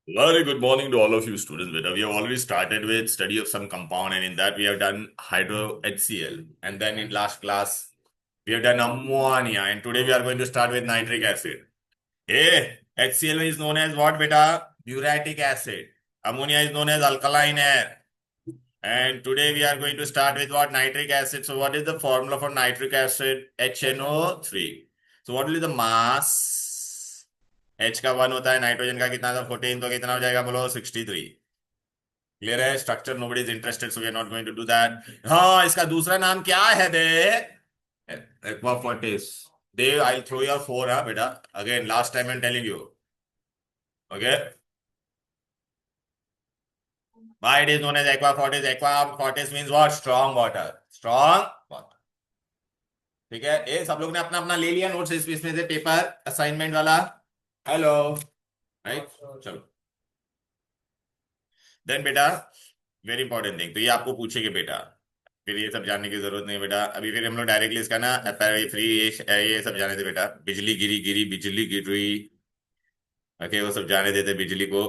Very good morning to all of you students. Beta. We have already started with study of some compound, and in that we have done hydro HCl. And then in last class, we have done ammonia. And today we are going to start with nitric acid. Hey, HCl is known as what, beta? Muriatic acid. Ammonia is known as alkaline air. And today we are going to start with what? Nitric acid. So what is the formula for nitric acid? HNO3. So what will be the mass? H का 1 होता है, nitrogen का कितना था 14, तो कितना हो जाएगा बोलो 63। क्लियर है? Structure nobody is interested, so we are not going to do that. हाँ, इसका दूसरा नाम क्या है बे? एक्वाफोर्टिस। देव आई थ्रो योर फोर, हाँ बेटा। Again last time I am telling you. Okay, why it is known as aquafortis? Aquafortis means what? Strong water, strong water। ठीक है, ये सब लोग ने अपना अपना ले लिया नोट्स इसमें से, पेपर असाइनमेंट वाला। हेलो, राइट, चलो। देन बेटा, वेरी इंपॉर्टेंट थिंग, तो ये आपको पूछेंगे बेटा, फिर ये सब जानने की जरूरत नहीं है बेटा अभी। फिर हम लोग डायरेक्टली इसका ना फ्री ये सब जाने थे बेटा। बिजली गिरी गिरी बिजली गिर रही। ओके, वो सब जाने देते बिजली को।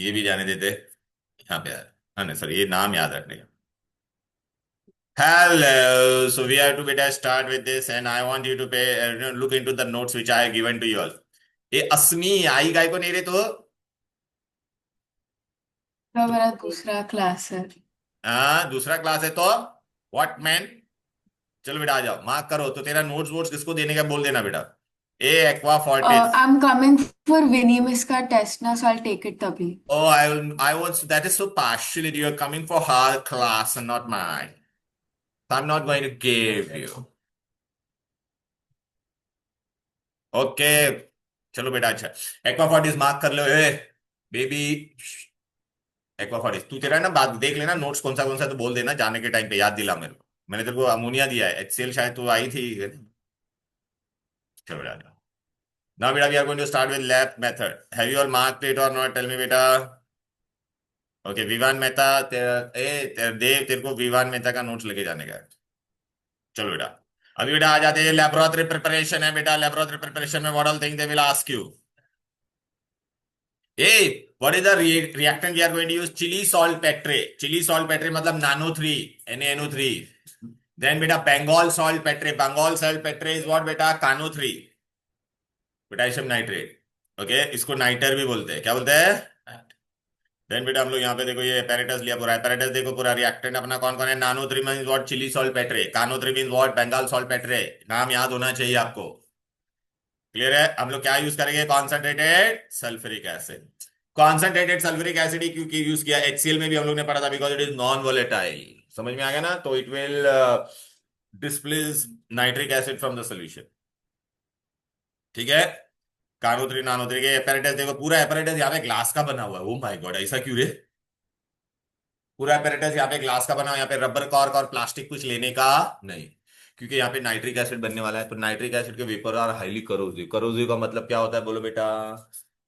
ये भी जाने देते यहाँ पे यार। हाँ नहीं सर, ये नाम याद रखने। Hello. So we have to better start with this, and I want you to pay look into the notes which I have given to you all. ये अस्मी आई गाय को नहीं रे तो? तो मेरा दूसरा क्लास है। हाँ, दूसरा क्लास है तो व्हाट मैन। चलो बेटा आ जाओ, मार्क करो। तो तेरा नोट्स वोट्स किसको देने का बोल देना बेटा। ए aqua fortis. I am coming for विनीमिस का टेस्ट ना, सो आई टेक इट तभी। Oh, I was, that is so partially. You are coming for her class and not mine. So I'm not going to give you. Okay, चलो बेटा। अच्छा, aqua Fortis mark कर लो ए baby. एक्वाफोर्टिस, तू तेरा ना बात देख लेना, नोट्स कौन सा तो बोल देना जाने के टाइम पे, याद दिला मेरे को। मैंने तेरे को अमोनिया दिया है, HCl शायद तू आई थी। चलो बेटा, now बेटा we are going to start with lab method. Have you all marked it or not? Tell me बेटा। ओके, विवान मेहता देव, तेरे को विवान मेहता का नोट्स लेके जाने का है। चलो बेटा, अभी बेटा आ जाते हैं, लेबोरेटरी प्रिपरेशन है बेटा। लेबोरेटरी प्रिपरेशन में what all thing they will ask you. What is the reactant we are going to use? Chili saltpetre. Chili saltpetre मतलब nano 3, NaNO3। Then बेटा Bengal saltpetre. Bengal saltpetre is what बेटा? Cano 3, potassium nitrate. Okay, इसको nighter भी बोलते हैं, क्या बोलते हैं? देन बेटा हम लोग यहाँ पे देखो, ये apparatus लिया पूरा। apparatus देखो पूरा, रिएक्टेंट अपना कौन कौन है? नानो 3 मीन व्हाट? चिली सॉल्टपेट्रे। कानो 3 मीन व्हाट? बंगाल सॉल्टपेट्रे। नाम याद होना चाहिए आपको। क्लियर है? हम लोग क्या यूज करेंगे? Concentrated sulphuric acid. Concentrated sulphuric acid ही क्योंकि यूज किया, HCl में भी हम लोग ने पढ़ा था, because it is non volatile. समझ में आ गया ना? तो it will displace nitric acid from the solution. ठीक है, कानो 3 नानो 3 के apparatus देखो, पूरा apparatus यहाँ पे ग्लास का बना हुआ है। ओ माय गॉड, ऐसा क्यों रे? पूरा apparatus यहाँ पे ग्लास का बना हुआ है, यहाँ पे रबर कॉर्क और प्लास्टिक कुछ लेने का नहीं। क्योंकि यहाँ पे नाइट्रिक एसिड बनने वाला है, तो नाइट्रिक एसिड के vapour are highly corrosive. Corrosive का मतलब क्या होता है बोलो बेटा?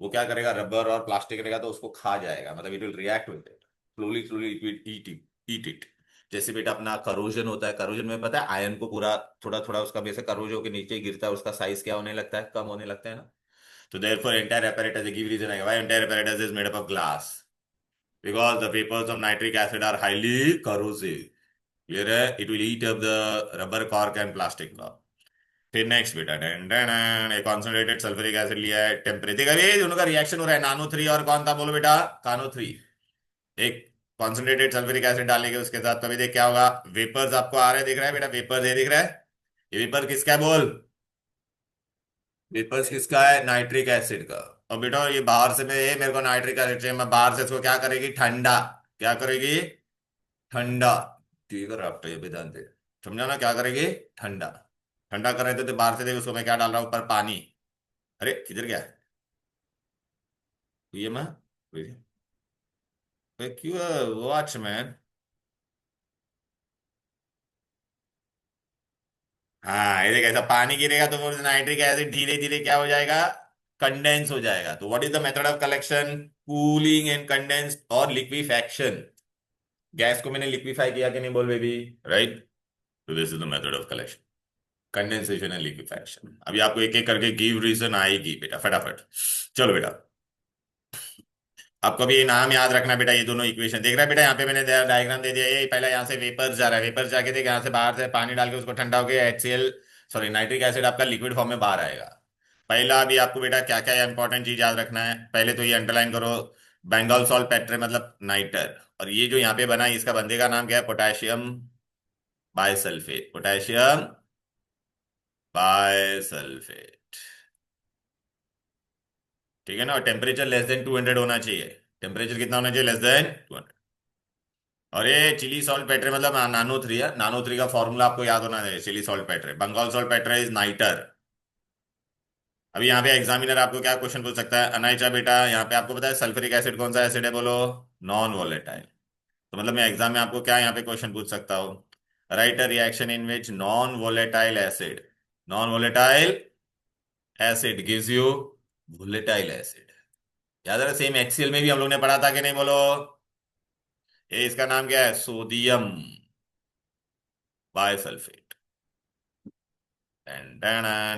वो क्या करेगा? रबर और प्लास्टिक रहेगा तो उसको खा जाएगा, मतलब it will react with it slowly slowly, it will eat it. जैसे बेटा अपना करोजन होता है, करोजन में पता है आयन को पूरा थोड़ा थोड़ा उसका बेसिक करोजन के नीचे गिरता है, उसका साइज क्या होने लगता है? कम होने लगता है ना। तो therefore entire apparatus, give reason है why entire apparatus is made up of glass, because the vapors of nitric acid are highly corrosive। Clear है? It will eat up the rubber cork and plastic cork. फिर next बेटा, एक concentrated sulphuric acid लिया है, temperature अभी दोनों का reaction हो रहा है, नानो 3 और कौन था बोलो बेटा? कानो 3। एक कॉन्सेंट्रेटेड सल्फ्यूरिक एसिड डालेंगे उसके साथ, तो अभी देख क्या होगा। वेपर्स आपको आ रहे हैं, दिख रहा है बेटा? वेपर्स ये दिख रहा है, ये वेपर किसका है बोल? वेपर्स किसका है? नाइट्रिक एसिड का। और बेटा ये बाहर से, मेरे को नाइट्रिक एसिड चाहिए, मैं बाहर से इसको क्या करेगी? ठंडा। क्या करेगी? ठंडा। ठीक है, रहा ये भी ध्यान दे। समझा ना? क्या करेगी? ठंडा। ठंडा कर रहे थे तो बाहर से देख, उसको मैं क्या डाल रहा हूं? ऊपर पानी। अरे किधर गया? ये मैं क्यों वॉचमैन? हाँ, ये देख, ऐसा पानी गिरेगा तो वो नाइट्रिक एसिड धीरे धीरे क्या हो जाएगा? कंडेंस हो जाएगा। तो what is the method of collection? Cooling and condense और लिक्विफैक्शन। गैस को मैंने लिक्विफाई किया कि नहीं बोल बेबी? राइट। तो this is the method of collection, condensation and liquefaction. अभी आपको एक एक करके गिव रीजन आएगी बेटा, फटाफट। चलो बेटा, आपको भी ये नाम याद रखना बेटा, ये दोनों इक्वेशन देख रहा है बेटा, यहाँ पे मैंने डायग्राम दे दिया, ये पहला यहाँ से वेपर्स जा रहा है, वेपर्स जाके देख यहाँ से बाहर से पानी डाल के उसको ठंडा होके HCl, सॉरी नाइट्रिक एसिड आपका लिक्विड फॉर्म में बाहर आएगा। पहला अभी आपको बेटा क्या क्या इंपॉर्टेंट चीज याद रखना है, पहले तो ये अंडरलाइन करो, बेंगोल सॉल्ट पेट्रे मतलब नाइटर, और ये जो यहाँ पे बना है इसका बंदे का नाम क्या है, पोटेशियम बायसल्फेट, पोटेशियम बायसल्फेट। ठीक है ना, और टेम्परेचर लेस देन 200 होना चाहिए, टेम्परेचर कितना होना चाहिए, लेस देन 200। और ये चिली सॉल्ट पेट्रे मतलब नानो थ्री है, नानो थ्री का फॉर्मूला आपको याद होना चाहिए, Chile saltpetre, Bengal saltpetre is nitre. अभी यहाँ पे एग्जामिनर आपको क्या क्वेश्चन पूछ सकता है, अनाइचा बेटा यहाँ पे आपको पता है सल्फ्यूरिक एसिड कौन सा एसिड है, बोलो, नॉन वोलेटाइल। तो मतलब मैं एग्जाम में आपको क्या यहाँ पे क्वेश्चन पूछ सकता हूँ, right a reaction in which non volatile acid, non volatile acid gives you volatile acid. याद है सेम HCl में भी हम लोग ने पढ़ा था कि नहीं, बोलो, ये इसका नाम क्या है, सोडियम बायसल्फेट।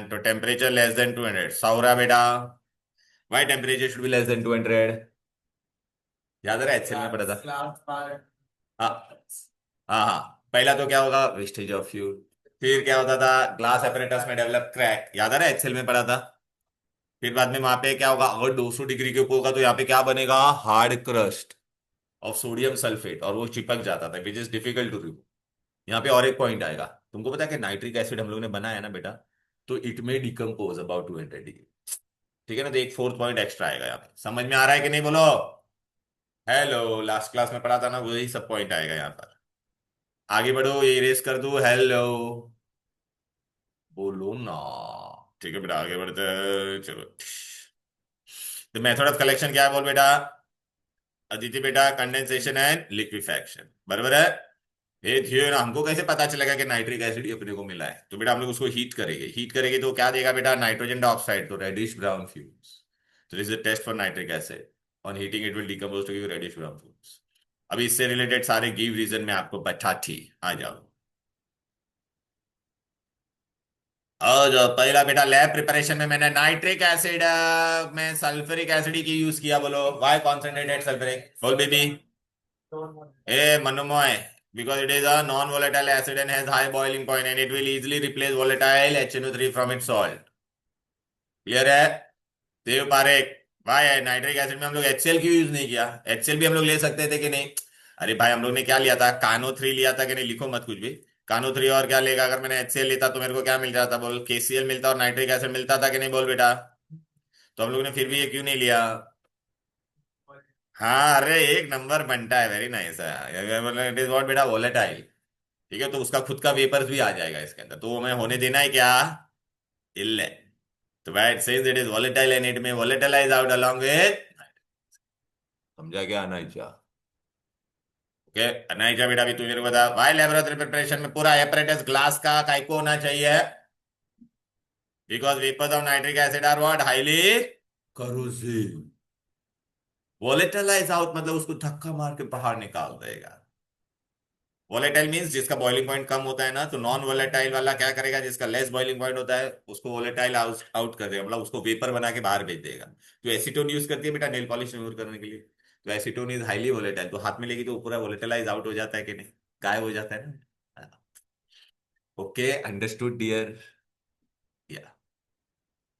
तो टेम्परेचर लेस देन 200, सौरा बेटा, why temperature should be less than 200, याद है HCl में पढ़ा था। हाँ हाँ हाँ, पहला तो क्या होगा, वेस्टेज ऑफ फ्यूल, फिर क्या होता था, ग्लास एपरेटस में डेवलप क्रैक, याद है HCl में पढ़ा था। फिर बाद में वहां पे क्या होगा, अगर 200 डिग्री के ऊपर होगा तो यहाँ पे क्या बनेगा, hard crust of sodium sulphate, और वो चिपक जाता था, which is difficult to remove. यहाँ पे और एक पॉइंट आएगा, तुमको पता है कि नाइट्रिक एसिड हम लोग ने बनाया ना बेटा, तो इट में डिकम्पोज अबाउट 200 डिग्री। ठीक है ना, तो एक फोर्थ पॉइंट एक्स्ट्रा आएगा यहाँ पे, समझ में आ रहा है कि नहीं, बोलो हेलो, लास्ट क्लास में पढ़ा था ना, वही सब पॉइंट आएगा यहाँ पर। आगे बढ़ो, ये इरेज कर दो, हेलो, बोलो ना। ठीक है बेटा, आगे बढ़ते हैं, चलो। तो मेथड ऑफ कलेक्शन क्या है, बोल बेटा, अदिति बेटा, कंडेंसेशन एंड लिक्विफैक्शन, बराबर है। ये थियो ना, हमको कैसे पता चलेगा कि नाइट्रिक एसिड ही अपने को मिला है, तो बेटा हम लोग उसको हीट करेंगे, हीट करेंगे तो क्या देगा बेटा, नाइट्रोजन डाइऑक्साइड, तो रेडिश ब्राउन फ्यूम्स। तो this is test for nitric acid, on heating it will decompose to give reddish brown fumes. अभी इससे रिलेटेड सारे गिव रीजन में आपको बता थी, आ जाओ। और जो पहला बेटा लैब प्रिपरेशन में मैंने नाइट्रिक एसिड में सल्फ्यूरिक एसिड की यूज किया, बोलो वाई कॉन्सेंट्रेटेड सल्फ्यूरिक, बोल baby, A Manomay, because it is a non-volatile acid and has high boiling point and it will easily replace volatile HNO3 from its salt। Clear है, देव पारेख, भाई nitric acid में हम लोग HCl क्यों use नहीं किया, HCl भी हम लोग ले सकते थे कि नहीं। अरे भाई हम लोग ने क्या लिया था, कानो थ्री लिया था कि नहीं, लिखो मत कुछ भी, कानो थ्री, और क्या लेगा, अगर मैंने HCl लेता तो मेरे को क्या मिल जाता, बोल KCl मिलता और नाइट्रिक एसिड मिलता था कि नहीं, बोल बेटा। तो हम लोग ने फिर भी ये क्यों नहीं लिया। हाँ अरे एक नंबर बनता है, वेरी नाइस है, इट इज व्हाट बेटा, वोलेटाइल। ठीक है, तो उसका खुद का वेपर्स भी आ जाएगा इसके अंदर, तो हमें होने देना है क्या, इल्ले। तो it says it is volatile and it में वोलेटाइलाइज आउट अलोंग विद, समझा क्या अनाइचा। ओके, अनाइचा बेटा भी तू मेरे को बता, भाई लेबोरेटरी प्रिपरेशन में पूरा एपरेटस ग्लास का काय को होना चाहिए, because vapours of nitric acid are what, highly corrosive. Volatilise out मतलब उसको धक्का मार के बाहर निकाल देगा। वोलेटाइल मींस जिसका बॉइलिंग पॉइंट कम होता है ना, तो नॉन वोलेटाइल वाला क्या करेगा, जिसका लेस बॉइलिंग पॉइंट होता है उसको वोलेटाइल आउट आउट कर देगा, मतलब उसको वेपर बना के बाहर भेज देगा। तो एसीटोन यूज करती है बेटा नेल पॉलिश रिमूव करने के लिए, तो एसीटोन इज हाईली वोलेटाइल, तो हाथ में लेगी तो पूरा वोलेटाइलाइज आउट हो जाता है कि नहीं, गायब हो जाता है ना। ओके अंडरस्टूड डियर, या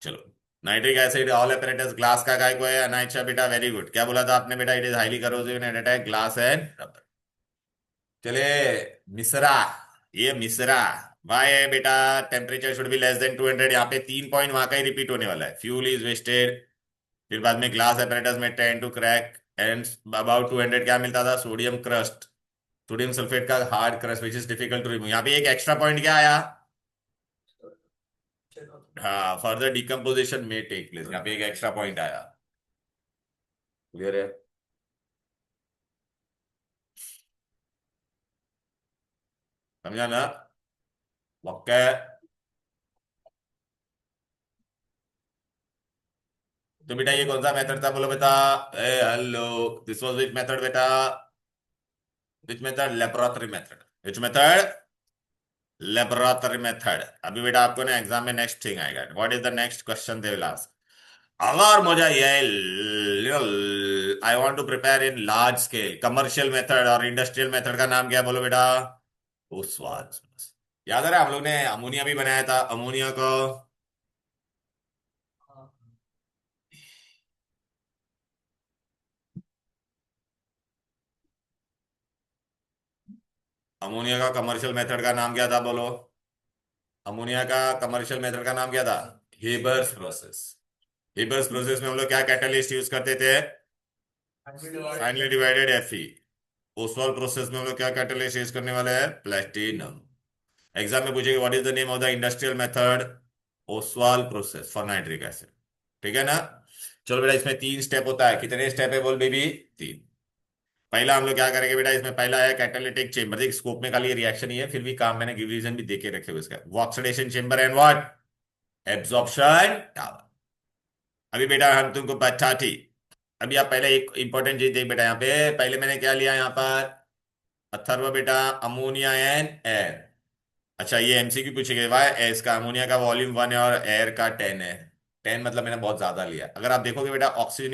चलो। Nitric acid all apparatus glass का काय को है, अनाइचा बेटा, वेरी गुड, क्या बोला था आपने बेटा, it is highly corrosive and attack glass and rubber. चले, मिश्रा, ये मिश्रा, वाई है बेटा, temperature should be less than 200, यहाँ पे 3 पॉइंट वहां का ही रिपीट होने वाला है, फ्यूल इज वेस्टेड। फिर बाद में ग्लास apparatus में tend to crack and about 200 क्या मिलता था, सोडियम क्रस्ट, सोडियम सल्फेट का hard crust which is difficult to remove. यहाँ पे एक एक्स्ट्रा पॉइंट क्या आया, हाँ फर्दर डिकम्पोजिशन में टेक प्लेस, यहाँ पे एक एक्स्ट्रा पॉइंट आया। क्लियर है, समझा ना, ओके। तो बेटा ये कौन सा मेथड था, बोलो बेटा, ए hello, this was which method बेटा, which method, laboratory method, which method, laboratory method. अभी बेटा आपको ना एग्जाम में नेक्स्ट थिंग आएगा, what is the next question they will ask, अगर मुझे ये I want to prepare in large scale, commercial method और इंडस्ट्रियल मेथड का नाम क्या है बोलो बेटा? ओसवाल। याद आ रहा है हम लोग ने अमोनिया भी बनाया था, अमोनिया को अमोनिया का कमर्शियल मेथड का नाम क्या था बोलो? अमोनिया का कमर्शियल मेथड का नाम क्या था? Haber's process. हेबर्स प्रोसेस में हम लोग क्या कैटलिस्ट यूज करते थे? Finally divided Fe। Oswal process में हम लोग क्या कैटलिस्ट यूज करने वाले हैं? प्लेटिनम। एग्जाम में पूछेगा what is the name of the industrial method? Oswal process for nitric acid. ठीक है ना? चलो बेटा, इसमें 3 स्टेप होता है। कितने स्टेप है बोल बेबी? 3। पहला हम लोग क्या करेंगे बेटा, इसमें पहला है कैटालिटिक चेंबर। देख स्कोप में खाली रिएक्शन ही है, फिर भी काम मैंने गिव रीजन भी देके रखे हुए इसका। वो oxidation chamber and what? Absorption tower. अभी बेटा हम तुमको बता थी। अभी आप पहले एक इंपॉर्टेंट चीज देख बेटा, यहाँ पे पहले मैंने क्या लिया यहाँ पर? अथर्व बेटा, अमोनिया एंड एयर। अच्छा, ये एमसीक्यू पूछेगा वाई एस का अमोनिया का वॉल्यूम 1 है और एयर का 10 है। 10 मतलब मैंने बहुत ज्यादा लिया। अगर आप देखोगे बेटा, oxygen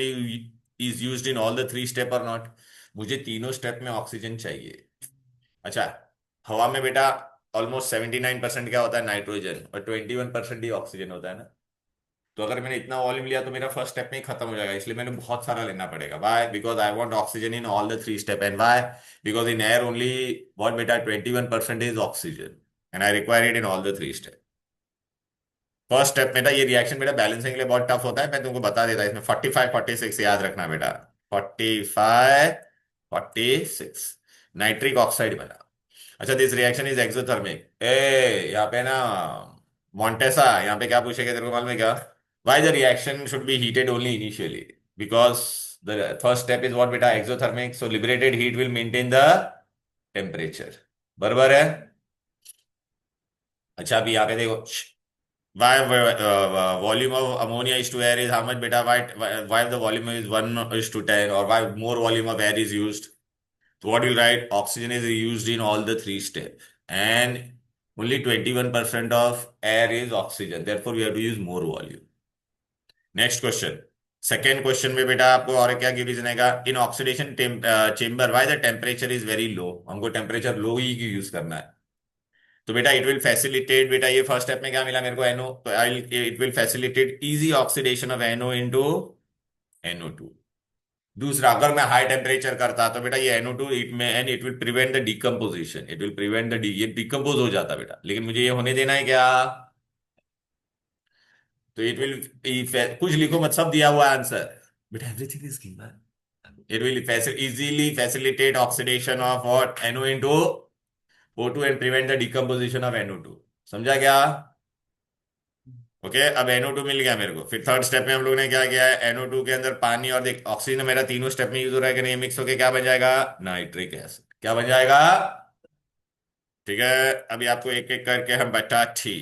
is used in all the 3 step और नॉट? मुझे तीनों स्टेप में ऑक्सीजन चाहिए। अच्छा, हवा में बेटा ऑलमोस्ट 79% क्या होता है? नाइट्रोजन, और 21% ही ऑक्सीजन होता है ना। तो अगर मैंने इतना वॉल्यूम लिया तो मेरा फर्स्ट स्टेप में ही खत्म हो जाएगा, इसलिए मैंने बहुत सारा लेना पड़ेगा। Why? Because I want oxygen in all the 3 step. And why? Because in air only what बेटा 21% is oxygen, and I require it in all the 3 step. First step में था ये रिएक्शन बेटा, बैलेंसिंग के लिए बहुत टफ होता है, मैं तुमको बता देता। इसमें 45 46 याद रखना बेटा। 45 46 नाइट्रिक ऑक्साइड बना। अच्छा, दिस रिएक्शन इज एक्सोथर्मिक। यहाँ पे ना मॉन्टेसा, यहाँ पे क्या पूछेगा तेरे को मालूम है क्या? Why the reaction should be heated only initially? Because the first step is what बेटा? Exothermic. So liberated heat will maintain the temperature. बराबर है? अच्छा, अभी यहाँ पे देखो, why volume of ammonia is to air is how much beta? Why the volume is 1 is to 10, or why more volume of air is used? So what you write? Oxygen is used in all the 3 steps, and only 21% of air is oxygen. Therefore, we have to use more volume. Next question. Second question में बेटा आपको और क्या की reason है? In oxidation chamber why the temperature is very low? हमको temperature low ही use करना है। तो बेटा इट विल फैसिलिटेट, बेटा ये फर्स्ट स्टेप में क्या मिला मेरे को? एनओ। तो I it will facilitate easy oxidation of NO into NO2। दूसरा, अगर मैं हाई टेम्परेचर करता तो बेटा ये NO2 इट में, and it will prevent the decomposition. It will prevent the ये डिकम्पोज हो जाता बेटा, लेकिन मुझे ये होने देना है क्या? तो इट विल, कुछ लिखो मत, सब दिया हुआ आंसर बेटा, everything is given. It will easily facilitate oxidation of what? NO into O2 and prevent the decomposition of NO2। समझा क्या? ओके, अब NO2 मिल गया मेरे को। फिर थर्ड स्टेप में हम लोग ने क्या किया है? NO2 के अंदर पानी और देख ऑक्सीजन मेरा तीनों स्टेप में यूज हो रहा है कि नहीं? मिक्स होके क्या बन जाएगा? Nitric acid. क्या बन जाएगा? ठीक है, अभी आपको एक एक करके हम बता थी।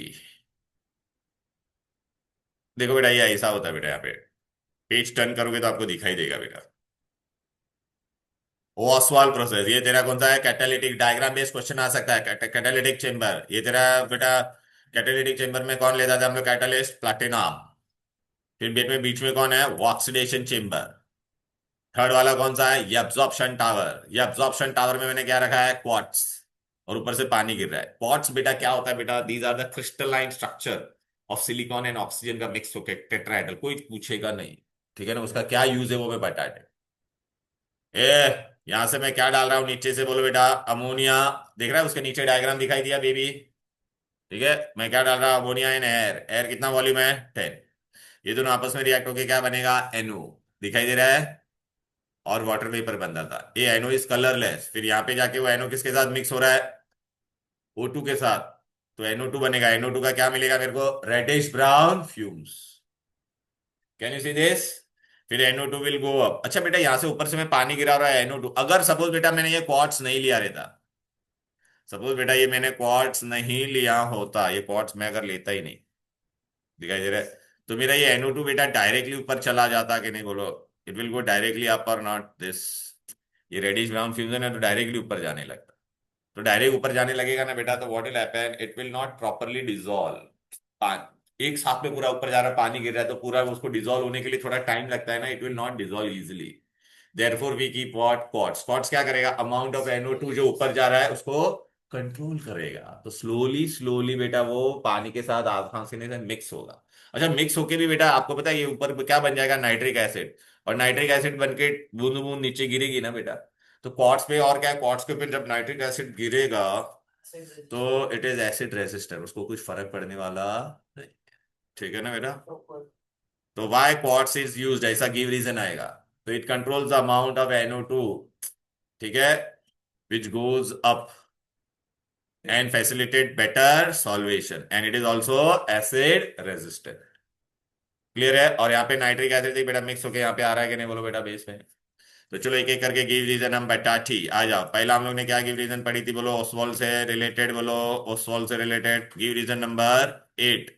देखो बेटा, ये ऐसा होता है बेटा, यहाँ पे पेज टर्न करोगे तो आपको दिखाई देगा बेटा। ओसवाल प्रोसेस, ये तेरा कौन सा है? कैटालिटिक डायग्राम बेस्ड क्वेश्चन आ सकता है। कैटालिटिक चेंबर, ये तेरा बेटा कैटालिटिक चेंबर में कौन लेता था हम लोग? Catalyst platinum. फिर बीच में कौन है? Oxidation chamber. थर्ड वाला कौन सा है? ये एब्जॉर्प्शन टावर। ये एब्जॉर्प्शन टावर में मैंने क्या रखा है? क्वार्ट्स। और ऊपर से पानी गिर रहा है। क्वार्ट्स बेटा क्या होता है बेटा? These are the crystalline structure of silicon and oxygen का मिक्स होकर टेट्राहेड्रल। कोई पूछेगा नहीं, ठीक है ना? उसका क्या यूज है वो मैं बता दे। ए, यहां से मैं क्या डाल रहा हूं नीचे से बोलो बेटा? अमोनिया। देख रहा है उसके नीचे डायग्राम दिखाई दिया बेबी? ठीक है, मैं क्या डाल रहा हूं? Ammonia in air. एयर कितना वॉल्यूम है? 10। ये दोनों आपस में रिएक्ट होके क्या बनेगा? NO। दिखाई दे रहा है? और वाटर वेपर बन रहा था। ये NO इज कलरलेस। फिर यहाँ पे जाके वो NO किसके साथ मिक्स हो रहा है? O2 के साथ। तो NO2 बनेगा। NO2 का क्या मिलेगा मेरे को? Reddish brown fumes. Can you see this? फिर NO2 विल गो अप। अच्छा बेटा, यहां से ऊपर से मैं पानी गिरा रहा है NO2। अगर सपोज बेटा मैंने ये क्वार्ट्स नहीं लिया रहता, सपोज बेटा ये मैंने क्वार्ट्स नहीं लिया होता, ये क्वार्ट्स मैं अगर लेता ही नहीं, दिखाई दे रहा है, तो मेरा ये NO2 बेटा डायरेक्टली ऊपर चला जाता कि नहीं बोलो? It will go directly up और नॉट दिस? ये रेडिश ब्राउन फ्यूजन है तो डायरेक्टली ऊपर जाने लगता। तो डायरेक्ट ऊपर जाने लगेगा ना बेटा, तो what will happen? It will not properly dissolve. एक साथ में पूरा ऊपर जा रहा है, पानी गिर रहा है, तो पूरा उसको डिजोल्व होने के लिए थोड़ा टाइम लगता है ना। It will not dissolve easily. Therefore we keep what quartz. Quartz क्या करेगा, अमाउंट ऑफ NO2 जो ऊपर जा रहा है उसको कंट्रोल करेगा, तो स्लोली स्लोली बेटा वो पानी के साथ आग खांसने से मिक्स होगा। अच्छा, मिक्स होके भी बेटा आपको पता है ये ऊपर क्या बन जाएगा, नाइट्रिक एसिड। और नाइट्रिक एसिड बन के बूंद बूंद नीचे गिरेगी ना बेटा, तो क्वार्ट्स पे और क्या है, क्वार्ट्स के ऊपर जब नाइट्रिक एसिड गिरेगा तो इट इज एसिड रेसिस्टर, उसको कुछ फर्क पड़ने वाला नहीं। ठीक है ना बेटा। तो वाई क्वार्ट्स इज यूज्ड, ऐसा गिव रीजन आएगा। तो it controls the amount of NO2, ठीक है, which goes up and facilitate better solvation and it is also acid resistant. Clear है। और यहाँ पे नाइट्रिक एसिड बेटा मिक्स होके यहाँ पे आ रहा है कि नहीं बोलो बेटा बेस में। तो चलो एक एक करके गिव रीजन हम बेटा ठीक आ जाओ। पहला हम लोग ने क्या गिव रीजन पढ़ी थी बोलो, ओसवाल्ड से रिलेटेड, बोलो ओसवाल्ड से related give reason number 8।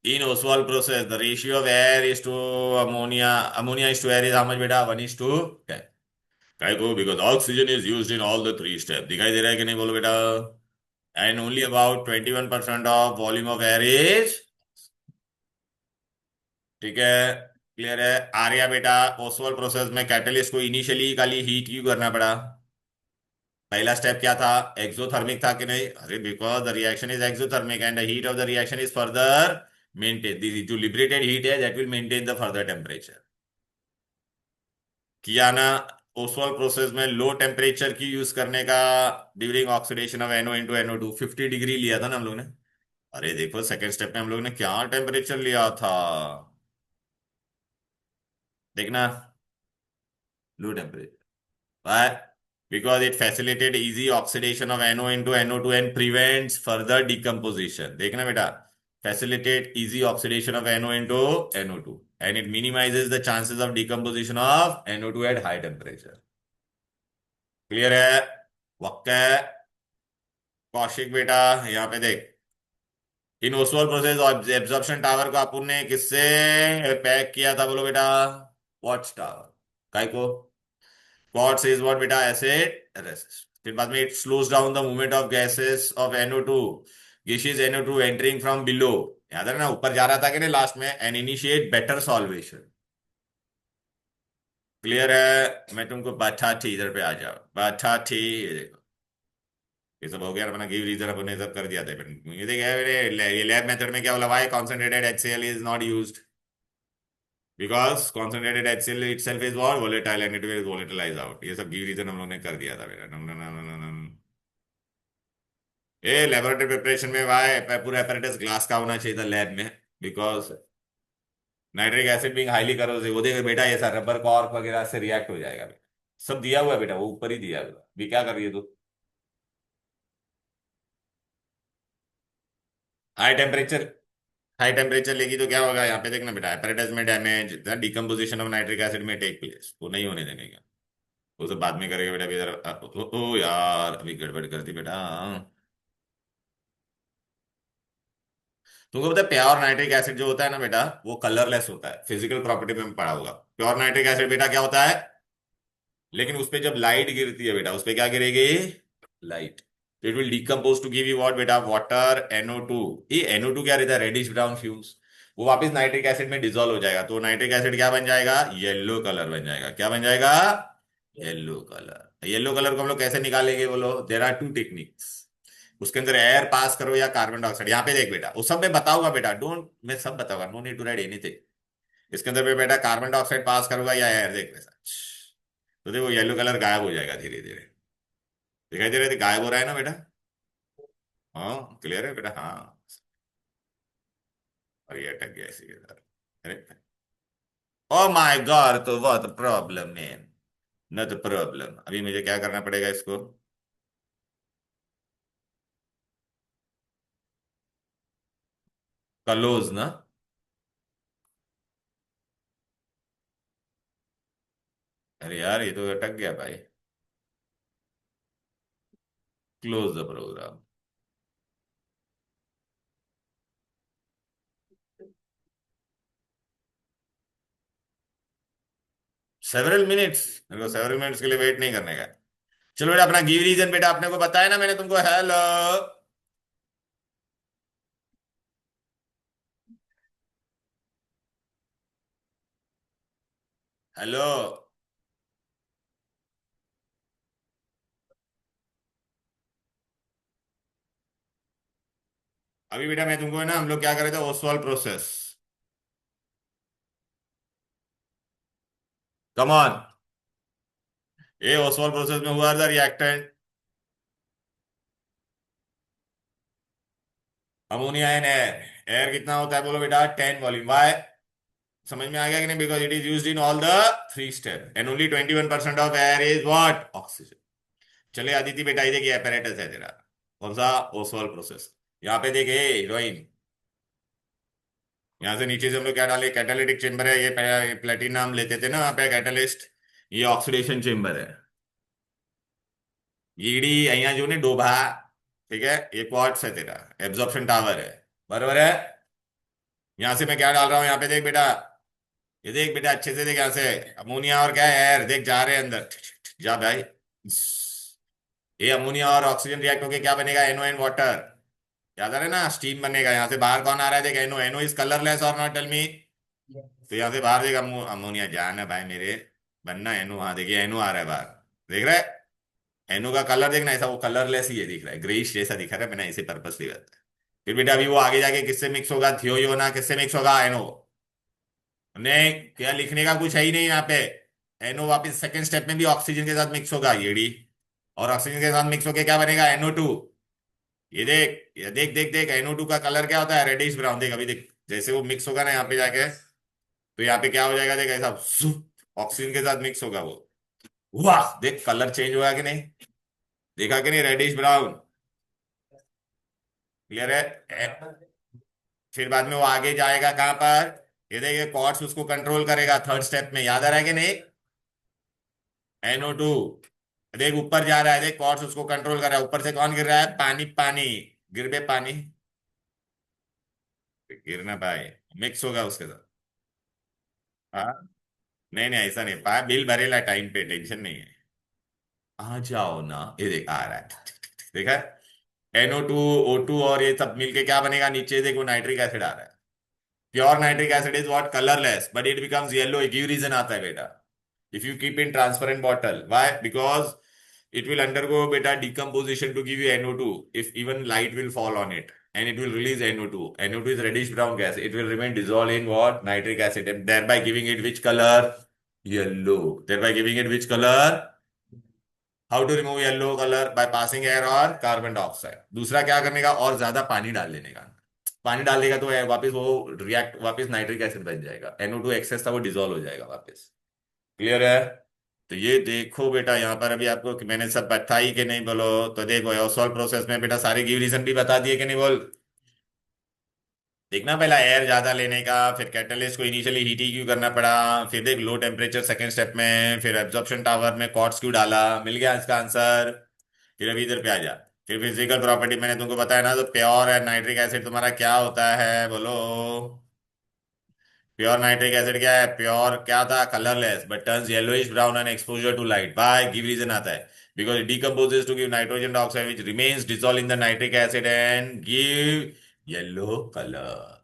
In Oswald process, the ratio of air is to ammonia is to air is how much beta? 1:10. काय को? Because oxygen is used in all the three steps. दिखाई दे रहा है कि नहीं बोलो बेटा? And only about 21% of volume of air is, ठीक है, क्लियर है। आर्या बेटा, ओसवाल्ड प्रोसेस में कैटलिस्ट को इनिशियली खाली हीट क्यों करना पड़ा? पहला स्टेप क्या था, एक्सोथर्मिक था कि नहीं? अरे because the reaction is exothermic and the heat of the reaction is further maintain, जो लिबरेटेड हीट है that will maintain the further temperature. किया ना? ओसवाल्ड प्रोसेस में लो टेम्परेचर की यूज करने का during oxidation of NO into NO2 50 degree लिया था ना हम लोग ने। अरे देखो सेकेंड स्टेप में हम लोग ने क्या टेम्परेचर लिया था, देखना, low temperature. Why? Because it facilitated easy oxidation of NO into NO2 and prevents further decomposition. देखना बेटा, facilitate easy oxidation of NO into NO2 and it minimizes the chances of decomposition of NO2 at high temperature. Clear है? वक्त है। कौशिक बेटा यहाँ पे देख, इन Oswal process absorption tower को अपन ने किससे पैक किया था बोलो बेटा? Watch tower. काय को? Quartz is what beta? Acid resist. फिर बाद में it slows down the movement of gases of NO2, gaseous NO2 entering from below, याद है ना ऊपर जा रहा था कि नहीं लास्ट में, and initiate better solvation। Clear है? मैं तुमको बैठा थी, इधर पे आ जाओ, बैठा थी, ये देखो ये सब हो गया अपना गिव रीजन अपन ने सब कर दिया था। ये देखिए ये लैब मेथड में क्या बोला, why concentrated HCl is not used? Because concentrated HCl itself is what? Volatile and it will volatilize out। ये सब गिव रीजन हम लोग ने कर दिया था बेटा। ए लेबोरेटरी प्रिपरेशन में वाई पूरा apparatus ग्लास का होना चाहिए था लैब में, because nitric acid being highly corrosive, वो देखो बेटा ऐसा रबर कॉर्क वगैरह से रिएक्ट हो जाएगा बेटा। सब दिया हुआ है बेटा, वो ऊपर ही दिया हुआ है। भी क्या कर रही है तू? हाई टेम्परेचर, हाई टेम्परेचर लेगी तो क्या होगा यहाँ पे देखना बेटा, apparatus में damage, decomposition of nitric acid में टेक प्लेस, वो नहीं होने देने का। वो सब बाद में करेगा बेटा। अभी इधर ओ यार अभी गड़बड़ कर दी बेटा। तुमको पता है प्योर नाइट्रिक एसिड जो होता है ना बेटा, वो कलरलेस होता है, फिजिकल प्रॉपर्टी में पढ़ा होगा। प्योर नाइट्रिक एसिड बेटा क्या होता है, लेकिन उस पे जब लाइट गिरती है बेटा, उस पे क्या गिरेगी? लाइट। तो it will decompose to give you what बेटा? Water, NO2। ये NO2 क्या रहता है? Reddish brown fumes. वो वापस नाइट्रिक एसिड में डिसॉल्व हो जाएगा, तो नाइट्रिक एसिड क्या बन जाएगा? येलो कलर बन जाएगा। क्या बन जाएगा? Yellow colour. येलो कलर को हम लोग कैसे निकालेंगे बोलो? There are two techniques. उसके अंदर एयर पास करो या कार्बन डाइऑक्साइड। यहाँ पे देख बेटा, वो सब मैं बताऊंगा बेटा, डोंट, मैं सब बताऊंगा, no need to write anything. इसके अंदर पे बेटा कार्बन डाइऑक्साइड पास करूंगा या एयर, देख वैसा, तो देखो येलो कलर गायब हो जाएगा धीरे धीरे। दिखाई दे रहा है? गायब हो रहा है ना बेटा? हाँ क्लियर है बेटा? हाँ। और ये अटक गया इसी के साथ। अरे ओ माय गॉड, तो व्हाट प्रॉब्लम है? Not problem. अभी मुझे क्या करना पड़ेगा इसको? क्लोज ना? अरे यार ये तो अटक गया भाई। Close the programme. Several minutes? मेरे को सेवरल मिनट्स के लिए वेट नहीं करने का। चलो बेटा अपना गिव रीजन बेटा आपने को बताया ना मैंने तुमको, हेलो। हेलो। अभी बेटा मैं तुमको है ना, हम लोग क्या कर रहे थे, ओसवाल्ड प्रोसेस। Come on. ये ओसवाल्ड प्रोसेस में हुआ था reactant ammonia and air. Air कितना होता है बोलो बेटा, 10 वॉल्यूम। वाई? समझ में आ गया कि नहीं? Because it is used in all the three step and only 21% of air is what, oxygen. चले आदित्य बेटा, ये देखिए apparatus है तेरा। कौन सा? Oswald process. यहाँ पे देखे हीरोइन, यहाँ से नीचे से हम लोग क्या डाले, कैटालिटिक चेम्बर है। ये प्लेटिनम लेते थे ना वहाँ पे कैटलिस्ट। ये ऑक्सीडेशन चेम्बर है। ईडी यहाँ जो ने डोभा। ठीक है, ये क्वार्ट्स है तेरा, एब्जॉर्प्शन टावर है। बराबर है। यहाँ से मैं क्या डाल रहा हूँ, यहाँ पे देख बेटा। ये देख बेटा, अच्छे से देख, यहाँ से अमोनिया और क्या है, एयर, देख जा रहे हैं अंदर। जा भाई। ये अमोनिया और ऑक्सीजन रिएक्ट होके क्या बनेगा, एनो एंड वाटर। याद आ रहा है ना, स्टीम बनेगा। यहाँ से बाहर कौन आ रहा है, देख, एनो। एनो इज कलरलेस और नॉट, टेल मी। तो यहाँ से बाहर देख, अमोनिया जाना भाई मेरे, बनना एनो। हाँ देखिए, एनो आ रहा है बाहर। देख रहा है? एनो का कलर देखना, ऐसा वो कलरलेस ही है, दिख रहा है, ग्रेइश जैसा दिख रहा है। मैंने इसे पर्पसली बताया। फिर बेटा अभी वो आगे जाके किससे मिक्स होगा, थियोयोना किससे मिक्स होगा, एनो। नहीं, क्या लिखने का कुछ है ही नहीं यहाँ पे। एनो वापिस सेकंड स्टेप में भी ऑक्सीजन के साथ मिक्स होगा, ये डी। और ऑक्सीजन के साथ मिक्स होके क्या बनेगा, NO2। ये देख, ये देख देख देख, NO2 का कलर क्या होता है, रेडिश ब्राउन। देख अभी देख, जैसे वो मिक्स होगा ना यहाँ पे जाके, तो यहाँ पे क्या हो जाएगा, देख ऐसा ऑक्सीजन के साथ मिक्स होगा वो। वाह, देख कलर चेंज हुआ कि नहीं, देखा कि नहीं, रेडिश ब्राउन। क्लियर है? फिर बाद में वो आगे जाएगा कहां पर, ये देखिए कॉर्ड्स उसको कंट्रोल करेगा थर्ड स्टेप में। याद आ रहा है कि नहीं? NO2। देख ऊपर जा रहा है, देख कॉर्ड्स उसको कंट्रोल कर रहा है। ऊपर से कौन गिर रहा है, पानी पानी। गिर बे पानी। गिरना पाए, मिक्स होगा उसके साथ। हाँ। नहीं नहीं, ऐसा नहीं, पा बिल भरेला टाइम पे, टेंशन नहीं है। आ जाओ ना, ये देख आ रहा है। देखा? NO2 O2 और ये सब मिलके क्या बनेगा, नीचे देखो नाइट्रिक एसिड आ रहा है। Pure nitric acid is what, colourless, but it becomes yellow. एक ही रीजन आता है बेटा, if you keep in transparent bottle. Why? Because it will undergo beta decomposition to give you NO2 if even light will fall on it, and it will release NO2. NO2 is reddish brown gas. It will remain dissolved in what, nitric acid, and thereby giving it which color, yellow. Thereby giving it which color? How to remove yellow color? By passing air और carbon dioxide. दूसरा क्या करने का, और ज्यादा पानी डाल देने का। पानी डाल देगा तो वापस वो रिएक्ट, वापस नाइट्रिक एसिड बन जाएगा। NO2 एक्सेस था वो डिसॉल्व हो जाएगा वापस। क्लियर है? तो ये देखो बेटा, यहाँ पर अभी आपको कि मैंने सब बताई कि नहीं बोलो। तो देखो एरोसोल प्रोसेस में बेटा सारे गिव रीजन भी बता दिए कि नहीं बोल। देखना, पहला एयर ज्यादा लेने का, फिर कैटलिस्ट को इनिशियली हीट ही क्यों करना पड़ा, फिर देख लो टेम्परेचर सेकंड स्टेप में, फिर एब्जॉर्प्शन टावर में कॉट्स क्यों डाला। मिल गया इसका आंसर। फिर अभी इधर पे आ जा। फिर फिजिकल प्रॉपर्टी मैंने तुमको बताया ना, तो प्योर है नाइट्रिक एसिड तुम्हारा क्या होता है बोलो। प्योर नाइट्रिक एसिड क्या है, प्योर क्या था, colourless, but turns yellowish brown on exposure to light. By give reason आता है, because it decomposes to give nitrogen dioxide which remains dissolve in the nitric acid and give yellow colour.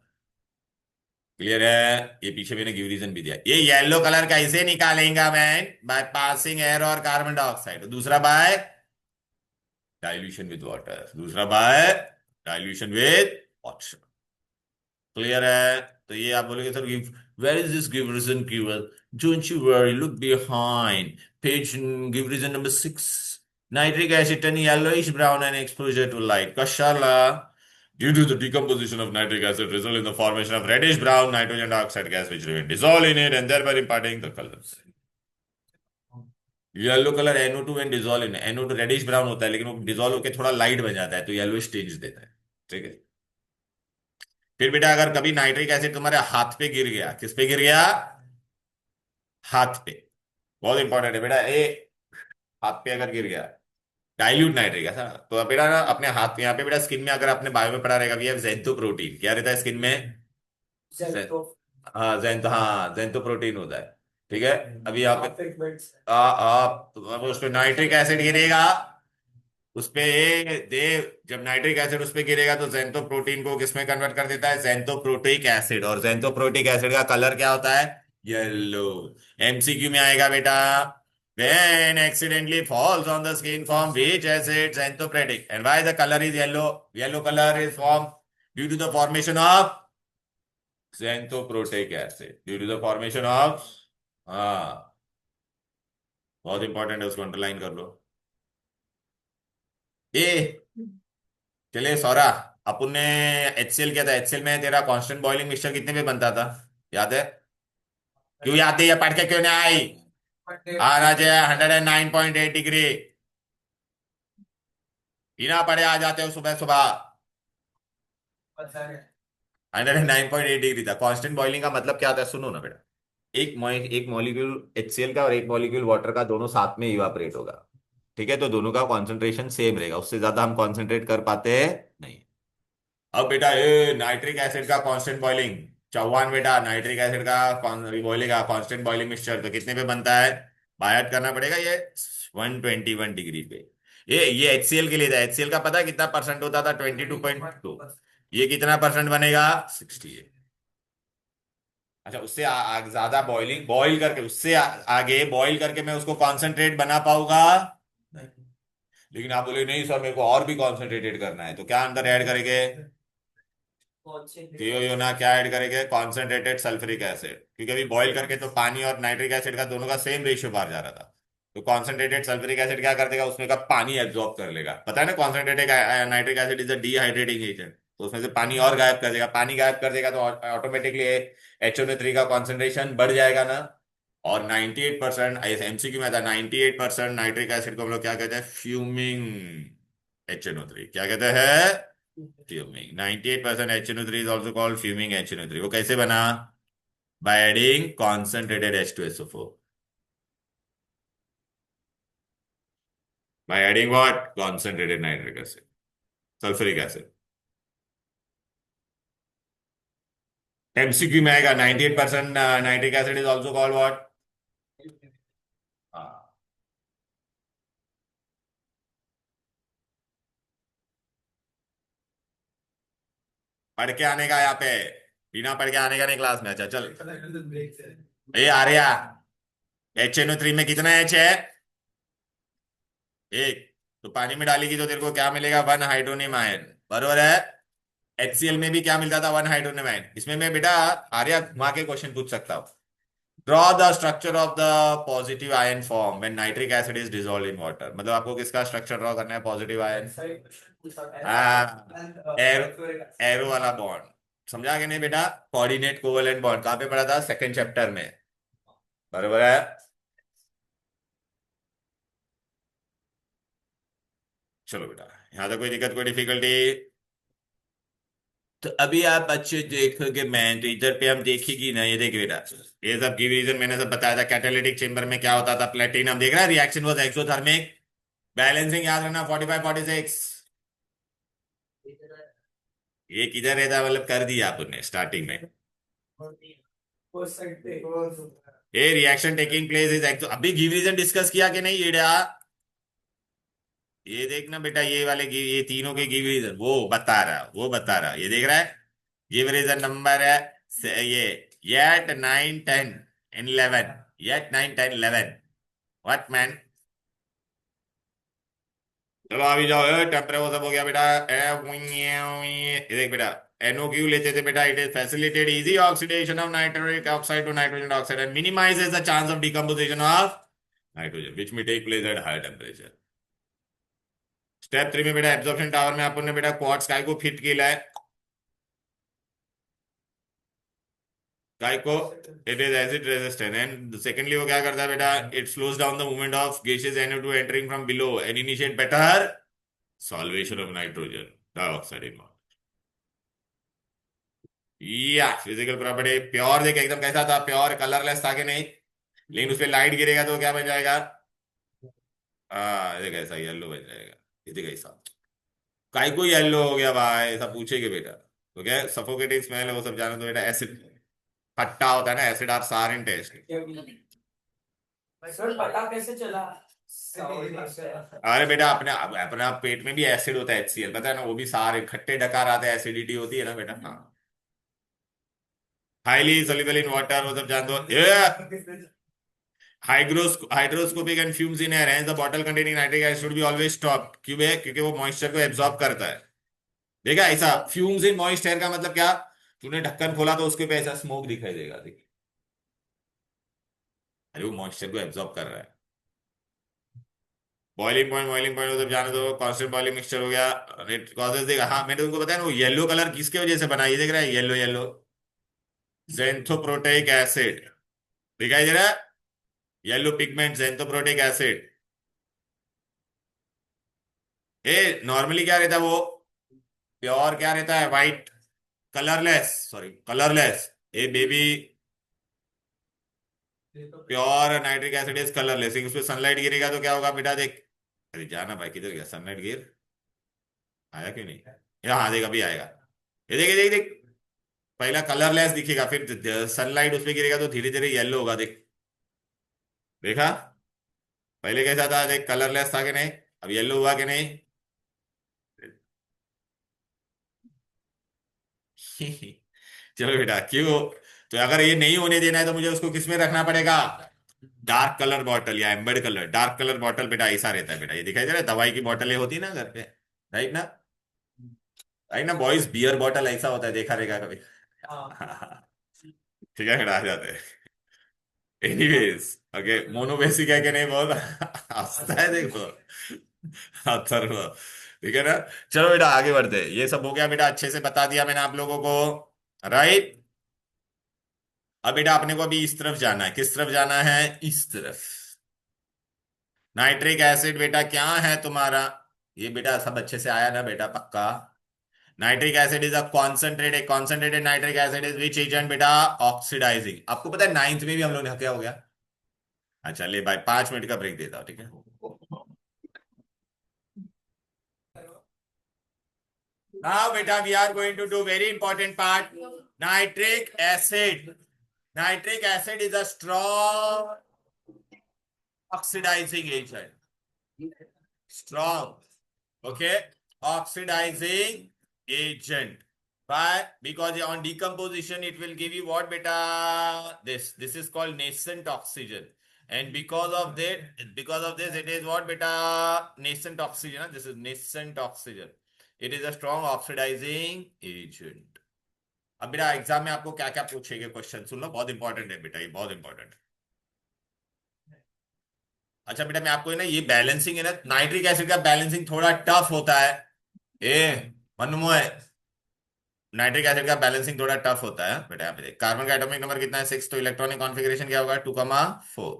Clear है? ये पीछे मैंने give reason भी दिया। ये yellow colour कैसे निकालेंगे मैं, बाय पासिंग एयर और कार्बन डाइऑक्साइड। दूसरा बाय डाइल्यूशन विद वाटर। दूसरा by dilution with water. Clear है? तो ये आप बोलोगे sir give, where is this give reason given, don't you worry, look behind page, give reason number 6। Nitric acid turn yellowish brown and exposure to light, kashala, due to the decomposition of nitric acid result in the formation of reddish brown nitrogen dioxide gas which remain dissolved in it and thereby imparting the colors। Yellow colour NO2 and dissolve in, NO2 reddish brown होता है लेकिन वो dissolve होकर थोड़ा light बन जाता है, तो येलोइश टिंज देता है। ठीक है? फिर बेटा अगर कभी नाइट्रिक एसिड तुम्हारे हाथ पे गिर गया, किस पे गिर गया, हाथ पे, बहुत इंपॉर्टेंट है बेटा ये। हाथ पे अगर गिर गया डाइल्यूट नाइट्रिक एसिड, तो बेटा ना अपने हाथ, यहाँ पे बेटा स्किन में अगर आपने बायो में पढ़ा रहेगा, वी हैव ज़ैंथोप्रोटीन। क्या रहता है स्किन में? हाँ जेंतो, हाँ जेंथोप्रोटीन होता है। ठीक है? अभी यहाँ पे आप उस पे नाइट्रिक एसिड गिरेगा, उस पे ये दे, जब नाइट्रिक एसिड उस पे गिरेगा तो जेंथोप्रोटीन को किसमें कन्वर्ट कर देता है, जेंथोप्रोटिक एसिड। और जेंथोप्रोटिक एसिड का कलर क्या होता है, येलो। एमसीक्यू में आएगा बेटा, when accidentally falls on the skin from which acid xanthoprenic and why the color is yellow? Yellow color is formed due to the formation of xanthoprotic acid, due to the formation of, हाँ, बहुत important है, उसको underline कर लो। ए, चले सौरा, अपन ने HCl किया था, HCl में तेरा कांस्टेंट बॉइलिंग मिक्सचर कितने पे बनता था, याद है? क्यों याद है, ये पढ़ के क्यों नहीं आई? आना चाहिए 109.8 डिग्री। बिना पढ़े आ जाते हो सुबह सुबह। 109.8 डिग्री था कांस्टेंट बॉइलिंग का। मतलब क्या था, सुनो ना बेटा। एक मॉलिक्यूल HCl का और एक मॉलिक्यूल वाटर का, दोनों साथ में इवापोरेट होगा। ठीक है, तो दोनों का कॉन्सेंट्रेशन सेम रहेगा, उससे ज्यादा हम कॉन्सेंट्रेट कर पाते हैं नहीं। अब बेटा ये नाइट्रिक एसिड का कांस्टेंट बॉइलिंग 54 बेटा, नाइट्रिक एसिड का बॉइलिंग का कांस्टेंट बॉइलिंग मिक्सचर तो कितने पे बनता है? बायट करना पड़ेगा ये 121 डिग्री पे। ये HCl के लिए था। HCl का पता है कितना परसेंट होता था? 22.2। ये कितना परसेंट बनेगा? 68। अच्छा, उससे ज्यादा बॉइलिंग, बॉईल करके उससे आगे बॉईल करके मैं उसको कॉन्सेंट्रेट बना पाऊंगा नहीं। लेकिन आप बोले नहीं सर, मेरे को और भी कॉन्सेंट्रेटेड करना है, तो क्या अंदर ऐड करेंगे? थियोयोना क्या ऐड करेंगे? कॉन्सेंट्रेटेड सल्फ्यूरिक एसिड, क्योंकि अभी बॉईल करके तो पानी और नाइट्रिक एसिड का दोनों का सेम रेशियो बाहर जा रहा था। तो कॉन्सेंट्रेटेड सल्फ्यूरिक एसिड क्या कर देगा, उसमें का पानी एब्जॉर्ब कर लेगा। पता है ना, concentrated nitric acid is a dehydrating agent, तो उसमें से पानी और गायब कर देगा। पानी गायब कर देगा तो ऑटोमेटिकली HNO3 का कॉन्सेंट्रेशन बढ़ जाएगा ना। और 98% MCQ में था, 98% नाइट्रिक एसिड को हम लोग क्या कहते हैं? Fuming HNO3। क्या कहते हैं? Fuming. 98% HNO3 is also called fuming HNO3। वो कैसे बना? By adding concentrated H2SO4। By adding what? Concentrated nitric acid, sulfuric acid। MCQ में आएगा 98% nitric acid is also called what? हाँ, पढ़ के आने का यहाँ पे, बिना पढ़ के आने का नहीं क्लास में। अच्छा चल, ये आर्या, HNO3 में कितना H है? एक। तो पानी में डालेगी तो तेरे को क्या मिलेगा? 1 हाइड्रोनियम आयन, बरोबर है? HCl में भी क्या मिलता था? 1 हाइड्रोनियम आयन। इसमें मैं बेटा आर्या घुमा के क्वेश्चन पूछ सकता हूँ। Draw the structure of the positive ion form when nitric acid is dissolved in water. मतलब आपको किसका स्ट्रक्चर ड्रॉ करना है? Positive ion. एरो, एरो वाला बॉन्ड। समझा कि नहीं बेटा? कोऑर्डिनेट कोवेलेंट बॉन्ड कहाँ पे पढ़ा था? सेकंड चैप्टर में, बरोबर है? चलो बेटा, यहां तक कोई दिक्कत, कोई डिफिकल्टी? तो अभी आप अच्छे देखोगे, मैं तो इधर पे हम देखेगी ना, ये देख बेटा, ये सब की रीजन मैंने सब बताया था। कैटालिटिक चेंबर में क्या होता था? प्लेटिनम, देख रहा है, रिएक्शन वाज एक्सोथर्मिक। बैलेंसिंग याद रखना 45 46। ये किधर रहता है? मतलब कर दिया आपने स्टार्टिंग में। ये रिएक्शन टेकिंग प्लेस इज एक्सो, अभी गिव रीजन डिस्कस किया कि नहीं ये? ये देखना बेटा, ये वाले ये तीनों के गिव रीजन वो बता रहा, वो बता रहा, ये देख रहा है। गिव रीजन नंबर है ये, येट 9 10 11, येट 9 10 11। What man? चलो अभी जाओ, टेम्परे वो सब हो गया बेटा। ये देख बेटा, NO लेते थे बेटा, it is facilitate easy oxidation of nitric oxide to nitrogen dioxide and minimises the chance of decomposition of nitrogen which may take place at higher temperature। Step 3 में बेटा एब्जॉर्प्शन टावर में अपन ने बेटा क्वार्ट्ज काय को फिट किया है? काय को? It is acid resistant. And secondly वो क्या करता है बेटा? It slows down the movement of gases NO2 entering from below and initiate better solvation of nitrogen dioxide in water. या फिजिकल प्रॉपर्टी प्योर, देख एकदम कैसा था? प्योर, कलरलेस था कि नहीं? लेकिन उस पर लाइट गिरेगा तो क्या बन जाएगा? देख ऐसा येलो बन जाएगा। ये देख ऐसा, काय को येलो हो गया भाई, ऐसा पूछेगा बेटा। तो क्या सफोकेटिंग स्मेल है वो सब जाने तो बेटा। एसिड खट्टा होता है ना, एसिड आर सार इन टेस्ट। सर पता कैसे चला? अरे बेटा, अपने अपना पेट में भी एसिड होता है HCl, पता है ना? वो भी सारे खट्टे डकार आते हैं, एसिडिटी होती है ना बेटा। हाँ, हाईली सोल्यूबल इन वाटर, वो सब जान दो। Hydroscopic and fumes in air, hence the bottle containing nitric acid should be always stopped. क्यों है? क्योंकि वो मॉइस्चर को एब्जॉर्ब करता है। देखा ऐसा फ्यूम्स इन मॉइस्ट एयर का मतलब क्या? तूने ढक्कन खोला तो उसके पे ऐसा स्मोक दिखाई देगा, देख। अरे वो मॉइस्चर को एब्जॉर्ब कर रहा है। बॉइलिंग पॉइंट मतलब जाने दो। कांस्टेंट बॉइलिंग मिक्सचर हो गया। रेट कॉजेस देखा, हाँ मैंने तुमको बताया ना, वो येलो कलर किसके वजह से बना, ये देख रहा है येलो येलो, जेंथोप्रोटेइक एसिड। दिखाई दे रहा है? Yellow pigment xanthoproteic acid. ए नॉर्मली क्या रहता है वो? प्योर क्या रहता है? White, colourless, sorry colourless. ए baby, pure nitric acid is colourless. उस पर सनलाइट गिरेगा तो क्या होगा बेटा, देख। अरे जाना भाई, किधर गया सनलाइट गिर? आया क्यों नहीं? यहाँ हाँ देख, अभी आएगा। ये देख, ये देख, देख। पहला कलरलेस दिखेगा, फिर सनलाइट उस पर गिरेगा तो धीरे धीरे येलो होगा, देख। देखा? पहले कैसा था, देख, कलरलेस था कि नहीं? अब येलो हुआ कि नहीं? चलो बेटा, क्यों? तो अगर ये नहीं होने देना है तो मुझे उसको किस में रखना पड़ेगा? डार्क कलर बॉटल या एम्बर्ड कलर। डार्क कलर बॉटल बेटा ऐसा रहता है बेटा, ये दिखाई दे रहा है, दवाई की बॉटल ये होती है ना घर पे, राइट ना? राइट ना बॉयज, बियर बॉटल ऐसा होता है, देखा रहेगा कभी। ठीक है बेटा, आ जाते हैं। एनीवेज, ओके, मोनोबेसिक है कि नहीं, बहुत हंसता है देखो। अथर्व, ठीक है ना? चलो बेटा आगे बढ़ते हैं। ये सब हो गया बेटा, अच्छे से बता दिया मैंने आप लोगों को, राइट? अब बेटा अपने को अभी इस तरफ जाना है। किस तरफ जाना है? इस तरफ। नाइट्रिक एसिड बेटा क्या है तुम्हारा? ये बेटा सब अच्छे से आया ना बेटा, पक्का? Nitric acid is a concentrated, concentrated nitric acid is which agent बेटा? ऑक्सीडाइजिंग। आपको पता है नाइन्थ में भी हम लोग ने क्या हो गया? अच्छा ले भाई, 5 मिनट का ब्रेक देता हूँ, ठीक है? Now beta we are going to do very important part. Nitric acid. Nitric acid is a strong oxidizing agent. Strong. Okay. Oxidizing agent. Why? Because on decomposition it will give you what beta? This is called nascent oxygen. And because of this, it is what beta? Nascent oxygen. This is nascent oxygen. It is a strong oxidizing agent. अब बेटा exam में आपको क्या क्या पूछेंगे question सुन लो, बहुत important है बेटा, ये बहुत इंपॉर्टेंट है। अच्छा बेटा, मैं आपको ना ये बैलेंसिंग है ना, नाइट्रिक एसिड का बैलेंसिंग थोड़ा टफ होता है। ए मनमोह, नाइट्रिक एसिड का बैलेंसिंग थोड़ा टफ होता है बेटा। यहाँ पे देख, कार्बन का एटॉमिक नंबर कितना है? 6। तो इलेक्ट्रॉनिक कॉन्फ़िगरेशन क्या होगा? 2,4।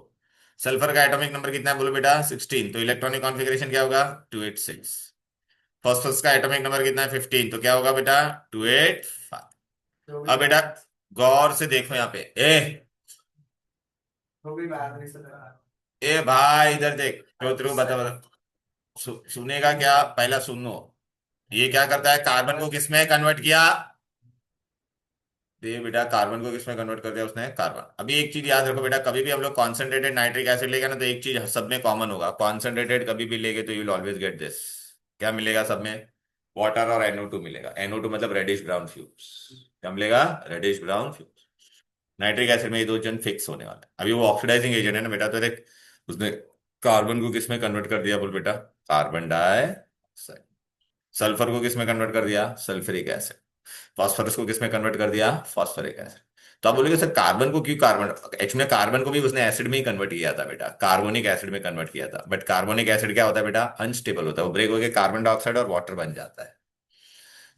सल्फर का एटॉमिक नंबर कितना है बोलो बेटा? 16। तो इलेक्ट्रॉनिक कॉन्फ़िगरेशन क्या होगा? 286। फॉस्फोरस का एटॉमिक नंबर कितना है? 15। तो क्या होगा बेटा? 285। अब बेटा गौर से देखो यहाँ पे। ए भाई इधर देख, चौधरी बता बता। सुनेगा क्या? पहला सुनो। ये क्या करता है, कार्बन को किसमें कन्वर्ट किया? तो ये बेटा कार्बन को किसमें कन्वर्ट कर दिया उसने? कार्बन। अभी एक चीज याद रखो बेटा, कभी भी हम लोग कॉन्सेंट्रेटेड नाइट्रिक एसिड लेगा ना, तो एक चीज सब में कॉमन होगा। कॉन्सेंट्रेटेड कभी भी लेगे तो you will always get this. क्या मिलेगा सब में? वाटर और NO2 मिलेगा। NO2 मतलब रेडिश ब्राउन फ्यूम्स। क्या मिलेगा? Reddish brown fumes. Nitric acid में ये दो जन फिक्स होने वाले हैं। अभी वो ऑक्सीडाइजिंग एजेंट है ना बेटा, तो देख उसने कार्बन को किसमें कन्वर्ट कर दिया बोल बेटा? Carbon dioxide. सल्फर को किसमें कन्वर्ट कर दिया? Sulphuric acid. फास्फोरस को किसमें कन्वर्ट कर दिया? Phosphoric acid. तो आप बोलोगे सर कार्बन को क्यों कार्बन? एक्चुअली कार्बन को भी उसने एसिड में ही कन्वर्ट किया था बेटा, कार्बोनिक एसिड में कन्वर्ट किया था। बट कार्बोनिक एसिड क्या होता है बेटा? अनस्टेबल होता है, वो ब्रेक होकर कार्बन डाइऑक्साइड और वाटर बन जाता है।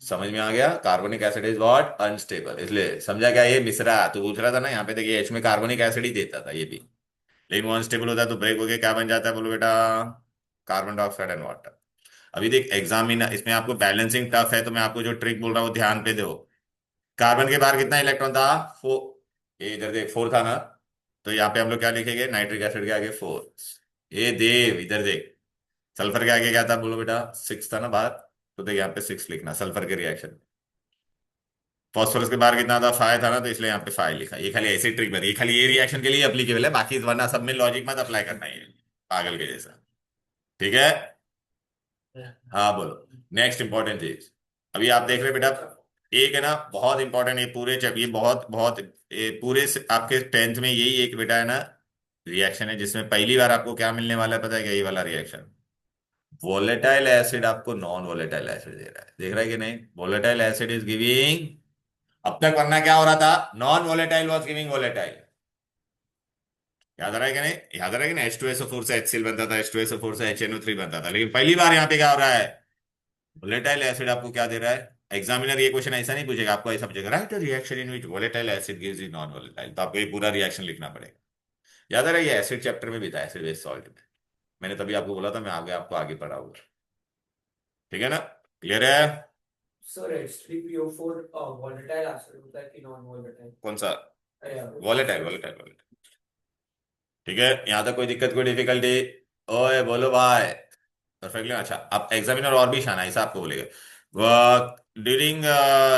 समझ में आ गया? Carbonic acid is what? Unstable. इसलिए समझा क्या? ये मिश्रा तू पूछ रहा था ना, यहाँ पे देखिए एच में कार्बोनिक एसिड ही देता था ये भी, लेकिन वो अनस्टेबल होता है तो ब्रेक होके क्या बन जाता है बोलो बेटा? Carbon dioxide and water. अभी देख एग्जाम में ना, इसमें आपको बैलेंसिंग टफ है, तो मैं आपको जो ट्रिक बोल रहा हूँ ध्यान पे दो। कार्बन के बाहर कितना इलेक्ट्रॉन था? 4। ये इधर देख 4 था ना, तो यहाँ पे हम लोग क्या लिखेंगे? नाइट्रिक एसिड के आगे 4। ये देव इधर देख, सल्फर के आगे क्या था बोलो बेटा? 6 था ना बाहर, तो देख यहाँ पे 6 लिखना सल्फर के रिएक्शन। फॉस्फोरस के बाहर कितना था? 5 था ना, तो इसलिए यहाँ पे 5 लिखा। ये खाली ऐसी ट्रिक बनी, ये खाली ये रिएक्शन के लिए अप्लीकेबल है, बाकी वरना सब में लॉजिक मत अप्लाई करना है पागल के जैसा। ठीक है? हाँ बोलो। नेक्स्ट इंपॉर्टेंट चीज, अभी आप देख रहे हैं बेटा, एक है ना बहुत इंपॉर्टेंट, ये पूरे ये बहुत बहुत पूरे आपके टेंथ में यही एक बेटा है ना रिएक्शन है जिसमें पहली बार आपको क्या मिलने वाला है पता है क्या? ये वाला रिएक्शन। वोलेटाइल एसिड आपको नॉन वोलेटाइल एसिड दे रहा है, देख रहा है कि नहीं? वोलेटाइल एसिड इज गिविंग, अब तक वरना क्या हो रहा था? Non volatile was giving volatile. याद आ रहा है कि नहीं? याद आ रहा है कि नहीं? H2SO4 से HCl बनता था, H2SO4 से HNO3 बनता था, लेकिन पहली बार यहाँ पे क्या हो रहा है? वोलेटाइल एसिड आपको क्या दे रहा है? एग्जामिनर ये क्वेश्चन ऐसा नहीं पूछेगा, आपको ऐसा पूछेगा right reaction in which volatile acid gives you non volatile, तो आपको ये पूरा रिएक्शन लिखना पड़ेगा। याद आ रहा है? ये एसिड चैप्टर में भी था, एसिड बेस सॉल्ट में। मैंने तभी आपको बोला था मैं आगे आपको आगे पढ़ाऊंगा। ठीक है ना? क्लियर है? सर H3PO4 वोलेटाइल एसिड होता है कि नॉन वोलेटाइल? कौन सा? अरे यार, वोलेटाइल वोलेटाइल वोलेटाइल। ठीक है, यहां तक कोई दिक्कत कोई डिफिकल्टी? ओए बोलो भाई। परफेक्टली। अच्छा, अब एग्जामिनर और भी शाना ऐसा आपको बोलेगा during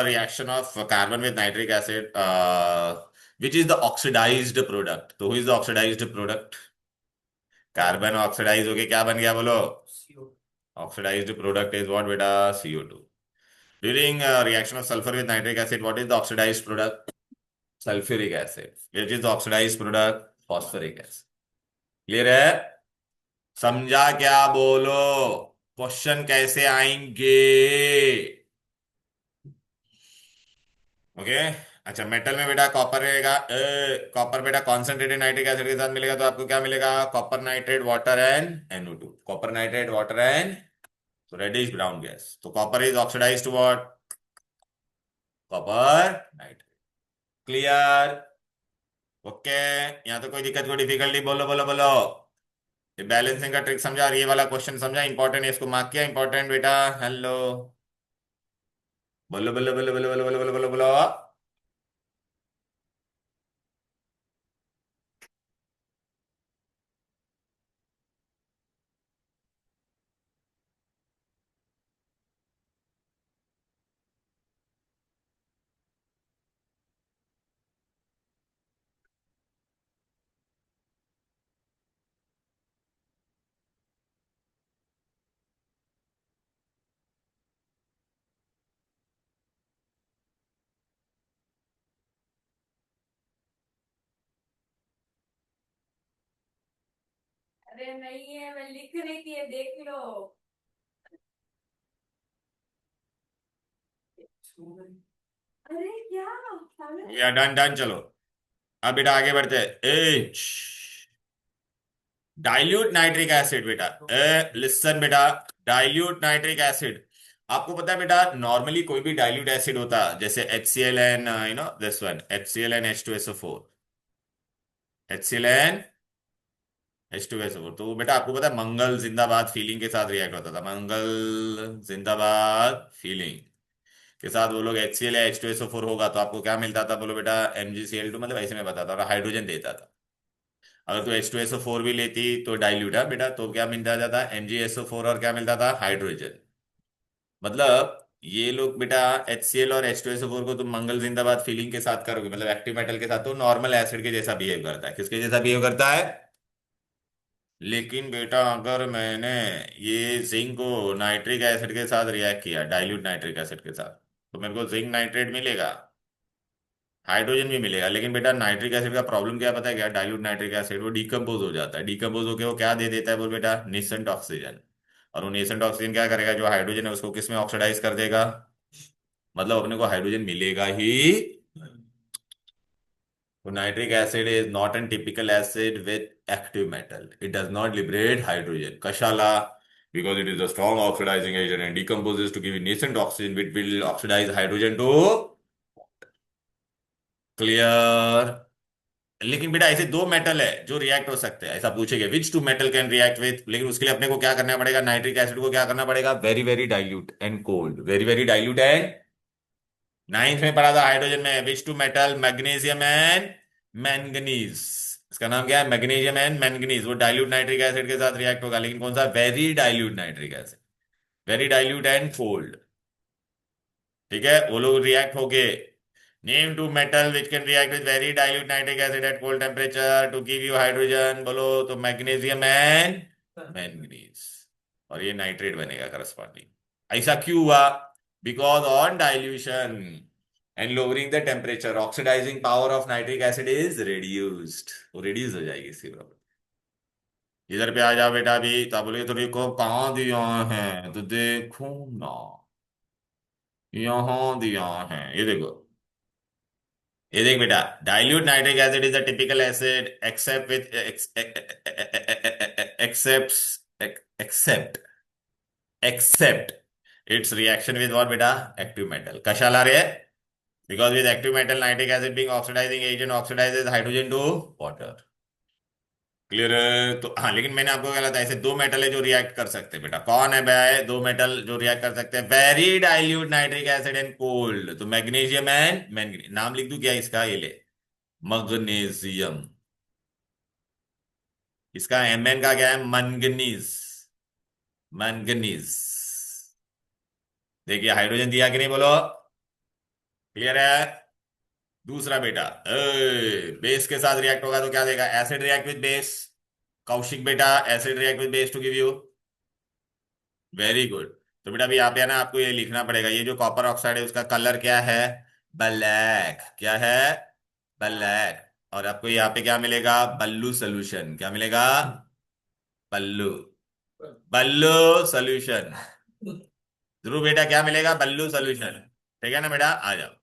reaction of carbon with nitric acid which is the oxidised product, तो who is the oxidised product? Carbon oxidise होके क्या बन गया बोलो? CO। Oxidised product is what बेटा? CO2। During reaction of sulphur with nitric acid what is the oxidised product? Sulphuric acid. Which is the oxidised product? Phosphoric acid. Clear है? समझा क्या? बोलो। क्वेश्चन कैसे आएंगे? ओके। अच्छा, मेटल में बेटा कॉपर रहेगा, कॉपर बेटा कॉन्सेंट्रेटेड नाइट्रिक एसिड के साथ मिलेगा तो आपको क्या मिलेगा? Copper nitrate water and NO2। Copper nitrate water and reddish brown gas, तो copper is oxidise to what? Copper nitrate. Clear? Okay. यहाँ तो कोई दिक्कत कोई डिफिकल्टी? बोलो बोलो बोलो। ये बैलेंसिंग का ट्रिक समझा और ये वाला क्वेश्चन समझा? इंपॉर्टेंट है, इसको मार्क किया इंपॉर्टेंट बेटा? हेलो, बोलो बोलो बोलो बोलो बोलो बोलो बोलो बोलो बोलो। अरे नहीं है, मैं लिख रही थी, ये देख लो। अरे क्या पागल? या डन डन, चलो अब बेटा आगे बढ़ते हैं। एच डाइल्यूट नाइट्रिक एसिड बेटा, लिसन बेटा, डाइल्यूट नाइट्रिक एसिड। आपको पता है बेटा नॉर्मली कोई भी डाइल्यूट एसिड होता जैसे HCl and this one HCl and H2SO4, HCl and H2SO4, तो बेटा आपको पता है मंगल जिंदाबाद फीलिंग के साथ रिएक्ट होता था, मंगल जिंदाबाद फीलिंग के साथ वो लोग HCl या H2SO4 होगा तो आपको क्या मिलता था बोलो बेटा? MgCl2, मतलब ऐसे में बताता था, हाइड्रोजन देता था। अगर तो H2SO4 भी लेती तो डाइल्यूट है बेटा, तो क्या मिलता जाता? MgSO4, और क्या मिलता था? हाइड्रोजन। मतलब ये लोग बेटा HCl और H2SO4 को तुम मंगल जिंदाबाद फीलिंग के साथ करोगे, मतलब एक्टिव मेटल के साथ, तो नॉर्मल एसिड के जैसा बिहेव करता है। किसके जैसा बिहेव करता है? लेकिन बेटा अगर मैंने ये जिंक को नाइट्रिक एसिड के साथ रिएक्ट किया, डाइल्यूट नाइट्रिक एसिड के साथ, तो मेरे को जिंक नाइट्रेट मिलेगा, हाइड्रोजन भी मिलेगा। लेकिन बेटा नाइट्रिक एसिड का प्रॉब्लम क्या पता है क्या? डाइल्यूट नाइट्रिक एसिड वो डिकम्पोज हो जाता है, डिकम्पोज होकर वो क्या दे देता है बोल बेटा? Nascent oxygen. और वो नेसेंट ऑक्सीजन क्या करेगा? जो हाइड्रोजन है उसको किस में ऑक्सीडाइज कर देगा? मतलब अपने को हाइड्रोजन मिलेगा ही। तो nitric acid is not an typical acid with active metal, it does not liberate hydrogen. कशाला? because it is a strong oxidizing agent and decomposes to give you nascent oxygen which will oxidize hydrogen to clear। लेकिन बेटा ऐसे दो metal है जो react हो सकते हैं, ऐसा पूछेगा which two metal can react with, लेकिन उसके लिए अपने को क्या करना पड़ेगा? नाइट्रिक एसिड को क्या करना पड़ेगा? Very very dilute and cold, very very dilute and, ninth में पढ़ा था हाइड्रोजन में, which two metal? Magnesium and manganese. इसका नाम क्या है? Magnesium and manganese. वो डाइल्यूट नाइट्रिक एसिड के साथ रिएक्ट होगा, लेकिन कौन सा? Very dilute nitric acid, very dilute and cold. ठीक है, वो लोग रिएक्ट होके name two metal which can react with very dilute nitric acid at cold temperature to give you hydrogen, बोलो तो मैग्नीशियम एंड मैंगनीज। और ये नाइट्रेट बनेगा करस्पॉन्डिंग। ऐसा क्यों हुआ? because on dilution and lowering the temperature, oxidizing power of nitric acid is reduced. वो reduce हो जाएगी इसकी प्रॉपर्टी। इधर पे आ जाओ बेटा। अभी तो आप बोलोगे तो देखो कहाँ दिया है, तो देखो ना, यहाँ दिया है, ये देखो। ये देख बेटा, dilute nitric acid is a typical acid except with except except its reaction with what बेटा, एक्टिव मेटल। कशाला रे, because with active metal nitric acid being oxidising agent oxidises hydrogen to water. Clear है? तो हाँ, लेकिन मैंने आपको क्या था, ऐसे दो मेटल है जो रिएक्ट कर सकते हैं बेटा। कौन है भाई दो मेटल जो रिएक्ट कर सकते हैं? Very dilute nitric acid and cold. तो मैग्नीशियम एंड मैंगनीज। नाम लिख दूं क्या इसका? ये ले, मग्नेशियम। इसका Mn का क्या है? मनगनीज। मनगनीज। देखिए हाइड्रोजन दिया कि नहीं, बोलो। क्लियर है? दूसरा बेटा, बेस के साथ रिएक्ट होगा तो क्या देगा? Acid react with base. Kaushik बेटा, acid react with base to give you. Very good. तो बेटा अभी यहाँ पे है ना, आपको ये लिखना पड़ेगा, ये जो कॉपर ऑक्साइड है उसका कलर क्या है? ब्लैक। क्या है? ब्लैक। और आपको यहाँ पे क्या मिलेगा? बल्लू सोल्यूशन। क्या मिलेगा? बल्लू। बल्लू सोल्यूशन। ध्रुव बेटा क्या मिलेगा? बल्लू सोल्यूशन। ठीक है ना बेटा? आ जाओ।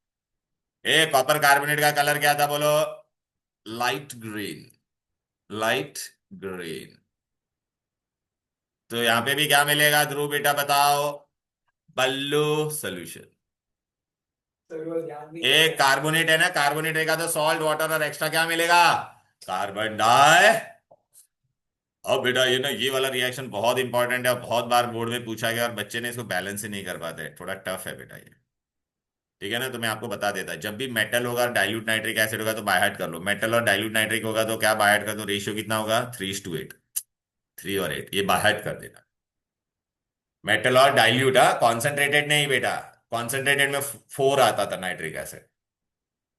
ए कॉपर कार्बोनेट का कलर क्या था, बोलो? Light green. Light green. तो यहां पे भी क्या मिलेगा ध्रुव बेटा, बताओ? बल्लू सोल्यूशन। So it was ध्यान भी एक कार्बोनेट है ना, कार्बोनेट रहेगा तो सॉल्ट वाटर, और एक्स्ट्रा क्या मिलेगा? Carbon di. अब बेटा ये ना, ये वाला रिएक्शन बहुत इंपॉर्टेंट है, बहुत बार बोर्ड में पूछा गया और बच्चे ने इसको बैलेंस ही नहीं कर पाते। थोड़ा टफ है बेटा ये। ठीक है ना? तो मैं आपको बता देता, जब भी मेटल होगा डाइल्यूट नाइट्रिक एसिड होगा तो बाय हार्ट कर लो। मेटल और डाइल्यूट नाइट्रिक होगा तो क्या बाय हार्ट कर दो? रेशियो कितना होगा? 3:8। 3 और 8 ये बाय हार्ट कर देना। मेटल और डाइल्यूट, हाँ, कॉन्सेंट्रेटेड नहीं बेटा। कॉन्सेंट्रेटेड में 4 आता था नाइट्रिक एसिड।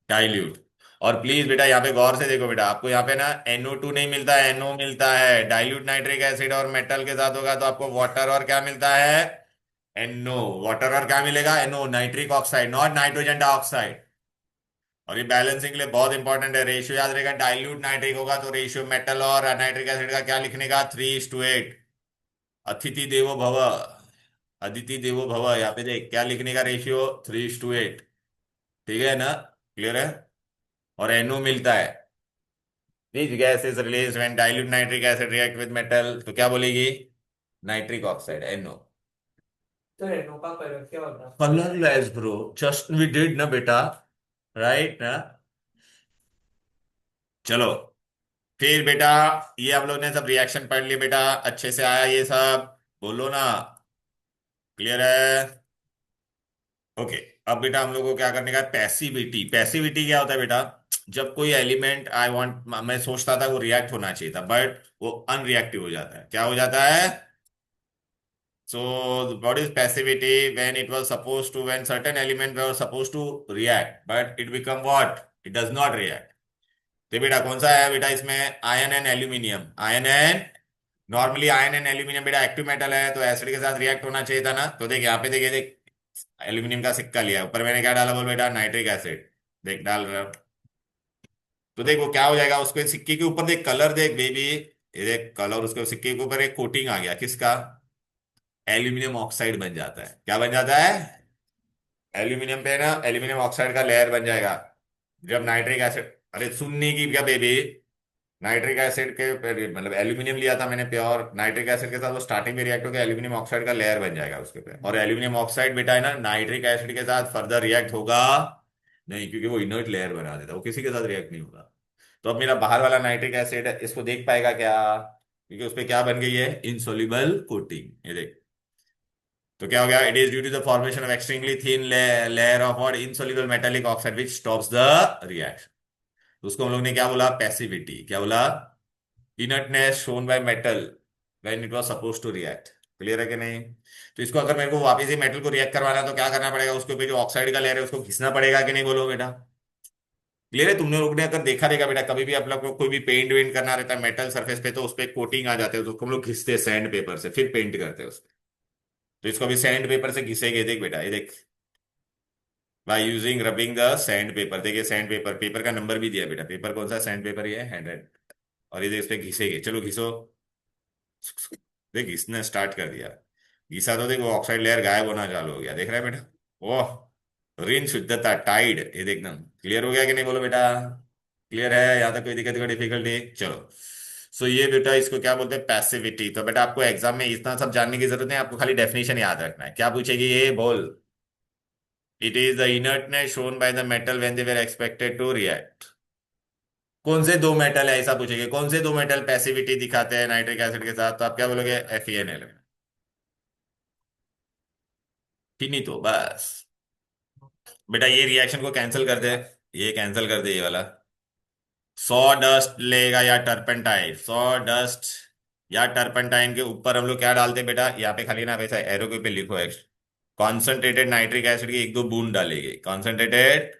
डाइल्यूट। और प्लीज बेटा यहाँ पे गौर से देखो बेटा, आपको यहाँ पे ना NO2 नहीं मिलता है, NO मिलता है। डाइल्यूट नाइट्रिक एसिड और मेटल के साथ होगा तो आपको वाटर और क्या मिलता है? NO। वाटर और क्या मिलेगा? NO, nitric oxide, not nitrogen dioxide. और ये बैलेंसिंग के लिए बहुत इंपॉर्टेंट है। रेशियो याद रहेगा, डाइल्यूट नाइट्रिक होगा तो रेशियो मेटल और नाइट्रिक एसिड का क्या लिखने का? 3:8। अतिथि देवो भव। अदिति देवो भव। यहाँ पे देख क्या लिखने का रेशियो? 3:8। ठीक है ना? क्लियर है? और NO मिलता है। Which gas is released when dilute nitric acid react with metal? तो क्या बोलेगी? Nitric oxide, NO। तो रेनो का कलर क्या होता है? Colourless bro, just we did ना बेटा, राइट ना? चलो फिर बेटा, ये हम लोग ने सब रिएक्शन पढ़ लिए बेटा, अच्छे से आया ये सब? बोलो ना। क्लियर है? ओके। अब बेटा हम लोग को क्या करने का है? पैसिविटी। पैसिविटी क्या होता है बेटा? जब कोई एलिमेंट आई वांट, मैं सोचता था वो रिएक्ट होना चाहिए था बट वो अनरिएक्टिव हो जाता है। क्या हो जाता है? So what is passivity? When it was supposed to, when certain element were supposed to react, but it become what? It does not react. तो बेटा कौन सा है बेटा इसमें? Ion and aluminium. Ion and, normally ion and aluminium बेटा active metal है तो एसिड के साथ रिएक्ट होना चाहिए था ना। तो देख यहाँ पे देखिए, देख एल्यूमिनियम का सिक्का लिया, ऊपर मैंने क्या डाला बोल बेटा? Nitric acid. देख डाल रहा हूं। तो देख वो क्या हो जाएगा, उसके सिक्के के ऊपर देख कलर, देख बेबी, ये देख कलर, उसके सिक्के के ऊपर एक कोटिंग आ गया, किसका? एल्यूमिनियम ऑक्साइड बन जाता है। क्या बन जाता है? एल्यूमिनियम पे ना एल्यूमिनियम ऑक्साइड का लेयर बन जाएगा। जब नाइट्रिक एसिड, अरे सुनने की क्या बेबी, नाइट्रिक एसिड के मतलब एल्यूमिनियम लिया था मैंने प्योर, नाइट्रिक एसिड के साथ वो स्टार्टिंग में रिएक्ट होकर एल्यूमिनियम ऑक्साइड का लेयर बन जाएगा उसके पे। और एल्यूमिनियम ऑक्साइड बेटा है ना, नाइट्रिक एसिड के साथ फर्दर रिएक्ट होगा नहीं, क्योंकि वो इनर्ट लेयर बना देता है, वो किसी के साथ रिएक्ट नहीं होगा। तो अब मेरा बाहर वाला नाइट्रिक एसिड इसको देख पाएगा क्या? क्योंकि उस पे क्या बन गई है? Insoluble coating. ये देख, तो क्या हो गया? It is due to the formation of extremely thin layer of what? Insoluble metallic oxide which stops the reaction. तो उसको हम लोग ने क्या बोला? पैसिविटी। क्या बोला? Inertness shown by metal when it was suppose to react. Clear है कि नहीं? तो इसको अगर मेरे को वापस ही मेटल को रिएक्ट करवाना है तो क्या करना पड़ेगा? उसके ऊपर जो ऑक्साइड का लेयर है उसको घिसना पड़ेगा कि नहीं, बोलो बेटा? क्लियर है? तुमने लोग ने अगर देखा रहेगा बेटा, कभी भी आप लोग को कोई भी पेंट वेंट करना रहता है मेटल सरफेस पे तो उस पर कोटिंग आ जाते हैं, तो उसको हम लोग घिसते हैं सैंड पेपर से, फिर पेंट करते हैं उस पे। तो इसको अभी सैंड पेपर से घिसेंगे। देख बेटा, ये देख by using rubbing the sand paper. देखिए सैंड पेपर, पेपर का नंबर भी दिया बेटा, पेपर कौन सा, सैंड पेपर ये 100। और ये इस पे घिसेगे, चलो घिसो। देख घिसने स्टार्ट कर दिया, घिसा तो देखो ऑक्साइड लेयर गायब होना चालू हो गया, देख रहा है बेटा। ओह, ऋण शुद्धता टाइड, ये एकदम क्लियर हो गया कि नहीं, बोलो बेटा। क्लियर है, यहाँ तक कोई दिक्कत कोई डिफिकल्टी, चलो। सो ये बेटा इसको क्या बोलते हैं, पैसिविटी। तो बेटा आपको एग्जाम में इतना सब जानने की जरूरत नहीं, आपको खाली डेफिनेशन याद रखना है। क्या पूछेगी ये, बोल। It is the inertness shown by the metal when they were expected to react. कौन से दो मेटल है, ऐसा पूछेंगे, कौन से दो मेटल पैसिविटी दिखाते हैं नाइट्रिक एसिड के साथ, तो आप क्या बोलोगे, FeNl। फिनितो, बस। बेटा ये रिएक्शन को कैंसिल कर दे, ये कैंसिल कर दे, ये वाला। सॉ डस्ट लेगा या टर्पेंटाइन, सॉ डस्ट या टर्पेंटाइन के ऊपर हम लोग क्या डालते हैं बेटा, यहाँ पे खाली ना वैसा एरो के पे लिखो है, कॉन्सेंट्रेटेड नाइट्रिक एसिड की एक दो बूंद डालेगी, कॉन्सेंट्रेटेड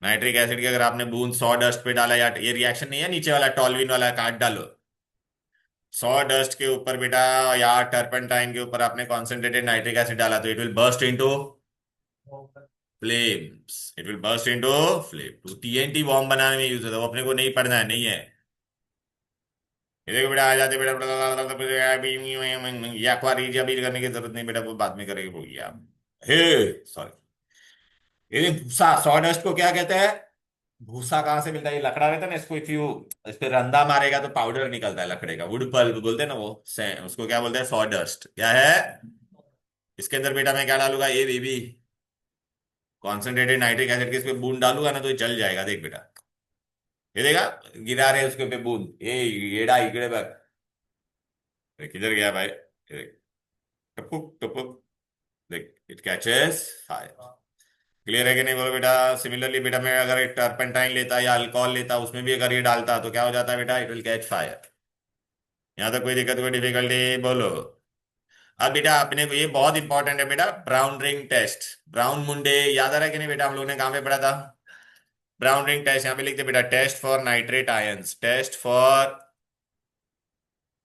नाइट्रिक एसिड की अगर आपने बूंद सॉ डस्ट पे डाला, या ये रिएक्शन नहीं है नीचे वाला टॉलविन वाला, काट डालो। सॉ डस्ट के ऊपर बेटा या टर्पेंटाइन के ऊपर आपने कॉन्सेंट्रेटेड नाइट्रिक एसिड डाला, तो it will burst into flames, it will burst into flame. तो TNT बॉम्ब बनाने में यूज होता है, वो अपने को नहीं पढ़ना है, नहीं है। ये देखो बेटा, आ जाते बेटा, ये एक्वारीजिया भी करने की जरूरत नहीं बेटा, वो बाद में करेंगे, भूल गया। हे सॉरी, ये भूसा, सॉडस्ट को क्या कहते हैं, भूसा कहाँ से मिलता है, ये लकड़ा रहता है ना, इसको इफ यू इस पे रंदा मारेगा तो पाउडर निकलता है लकड़े का, वुड पल्प बोलते हैं ना वो, उसको क्या बोलते हैं, सॉडस्ट। क्या है, इसके अंदर बेटा मैं क्या डालूंगा, ये बेबी कॉन्सेंट्रेटेड नाइट्रिक एसिड की इस पे बूंद डालूंगा ना, तो ये जल जाएगा, देख बेटा। ये देखा, गिरा रहे उसके पे बूंद, ये येड़ा इकड़े पर, किधर गया भाई, ये देख, टपुक टपुक, देख इट कैचेस फायर। क्लियर है कि नहीं, बोलो बेटा। सिमिलरली बेटा मैं अगर एक टर्पेंटाइन लेता या अल्कोहल लेता, उसमें भी अगर ये डालता तो क्या हो जाता है बेटा, इट विल कैच फायर। यहाँ तक कोई दिक्कत कोई डिफिकल्टी, बोलो। अब बेटा अपने को ये बहुत इंपॉर्टेंट है बेटा, ब्राउन रिंग टेस्ट। ब्राउन मुंडे याद आ रहा है कि नहीं बेटा, हम लोगों ने कहाँ पे पढ़ा था, ब्राउन रिंग टेस्ट। यहाँ पे लिखते बेटा, test for nitrate ions, test for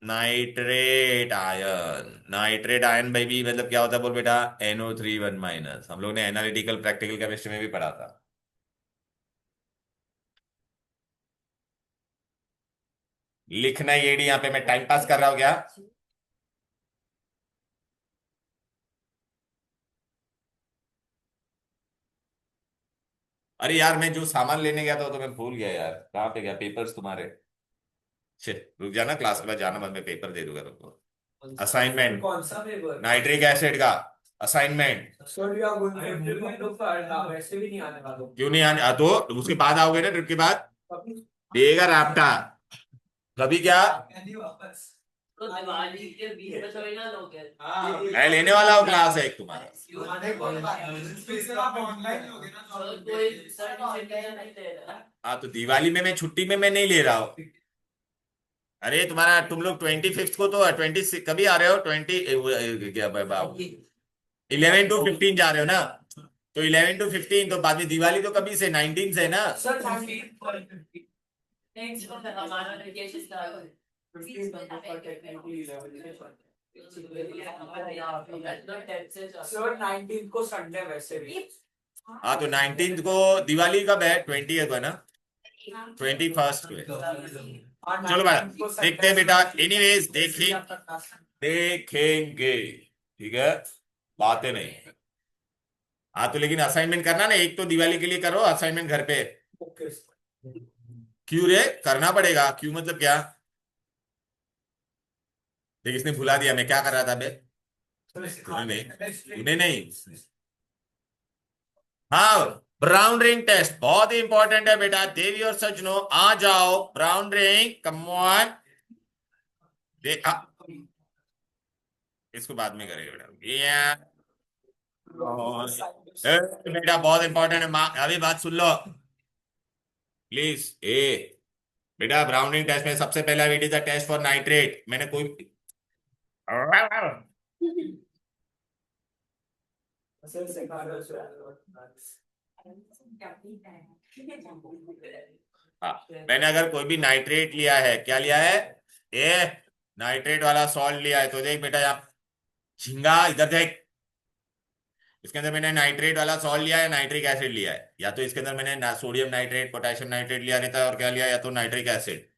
nitrate ion. Nitrate ion भाई भी मतलब क्या होता है, बोल बेटा, NO3 1 हम लोग ने एनालिटिकल प्रैक्टिकल केमिस्ट्री में भी पढ़ा था। लिखना ये यहाँ पे मैं टाइम पास कर रहा हूँ क्या, अरे यार मैं जो सामान लेने गया था वो तो मैं भूल गया यार, कहाँ पे गया, पेपर्स तुम्हारे। शिट, रुक जाना, क्लास के बाद जाना मत, मैं पेपर दे दूंगा तुमको। असाइनमेंट, कौन सा पेपर? नाइट्रिक एसिड का assignment. Sir we are going to वैसे भी नहीं आने वाला। क्यों नहीं आने, तो उसके बाद आओगे ना, ट्रिप के बाद कभी देगा राप्टा, कभी क्या, वापस। तो दिवाली के 20 बजे हुई ना लोग हैं। मैं लेने वाला हूँ क्लास है एक तुम्हारा। स्पेशल आप ऑनलाइन लोगे ना, तो कोई सर्टिफिकेट नहीं दे रहा। हाँ तो दिवाली में मैं छुट्टी में मैं नहीं ले रहा हूँ। अरे तुम्हारा तुम लोग 25 को तो 26 कभी आ रहे हो, 20 क्या बाबू, 11 to 15 जा रहे हो ना, तो 11 to 15 तो बाद में दिवाली तो कभी से 19 से है ना। सर नेक्स्ट मंथ हमारा वेकेशन स्टार्ट हो। सर 19 को संडे वैसे भी। हाँ तो 19 को दिवाली कब है, 20th को है ना, 21st को है। चलो भाई देखते हैं बेटा, एनीवेज देखेंगे, ठीक है, बातें नहीं। हाँ तो लेकिन असाइनमेंट करना ना, एक तो दिवाली के लिए करो असाइनमेंट घर पे। ओके। क्यों रे, करना पड़ेगा, क्यों मतलब क्या, देख इसने भुला दिया मैं क्या कर रहा था बे, उन्हें नहीं, उन्हें नहीं। हाँ, ब्राउन रिंग टेस्ट बहुत ही इंपॉर्टेंट है बेटा, देवी और सजनो आ जाओ, ब्राउन रिंग कम ऑन। देखा, इसको बाद में करेंगे बेटा, बेटा बहुत इंपॉर्टेंट है, अभी बात सुन लो प्लीज। बेटा ब्राउन रिंग टेस्ट में सबसे पहला it is the test for nitrate, मैंने कोई सर सिखा रहे हो। हाँ, मैंने अगर कोई भी नाइट्रेट लिया है, क्या लिया है, ए नाइट्रेट वाला सॉल्ट लिया है, तो देख बेटा यहाँ झिंगा, इधर देख, इसके अंदर मैंने नाइट्रेट वाला सॉल्ट लिया है, नाइट्रिक एसिड लिया है, या तो इसके अंदर मैंने सोडियम नाइट्रेट पोटेशियम नाइट्रेट लिया रहता है, और क्या लिया, या तो नाइट्रिक एसिड।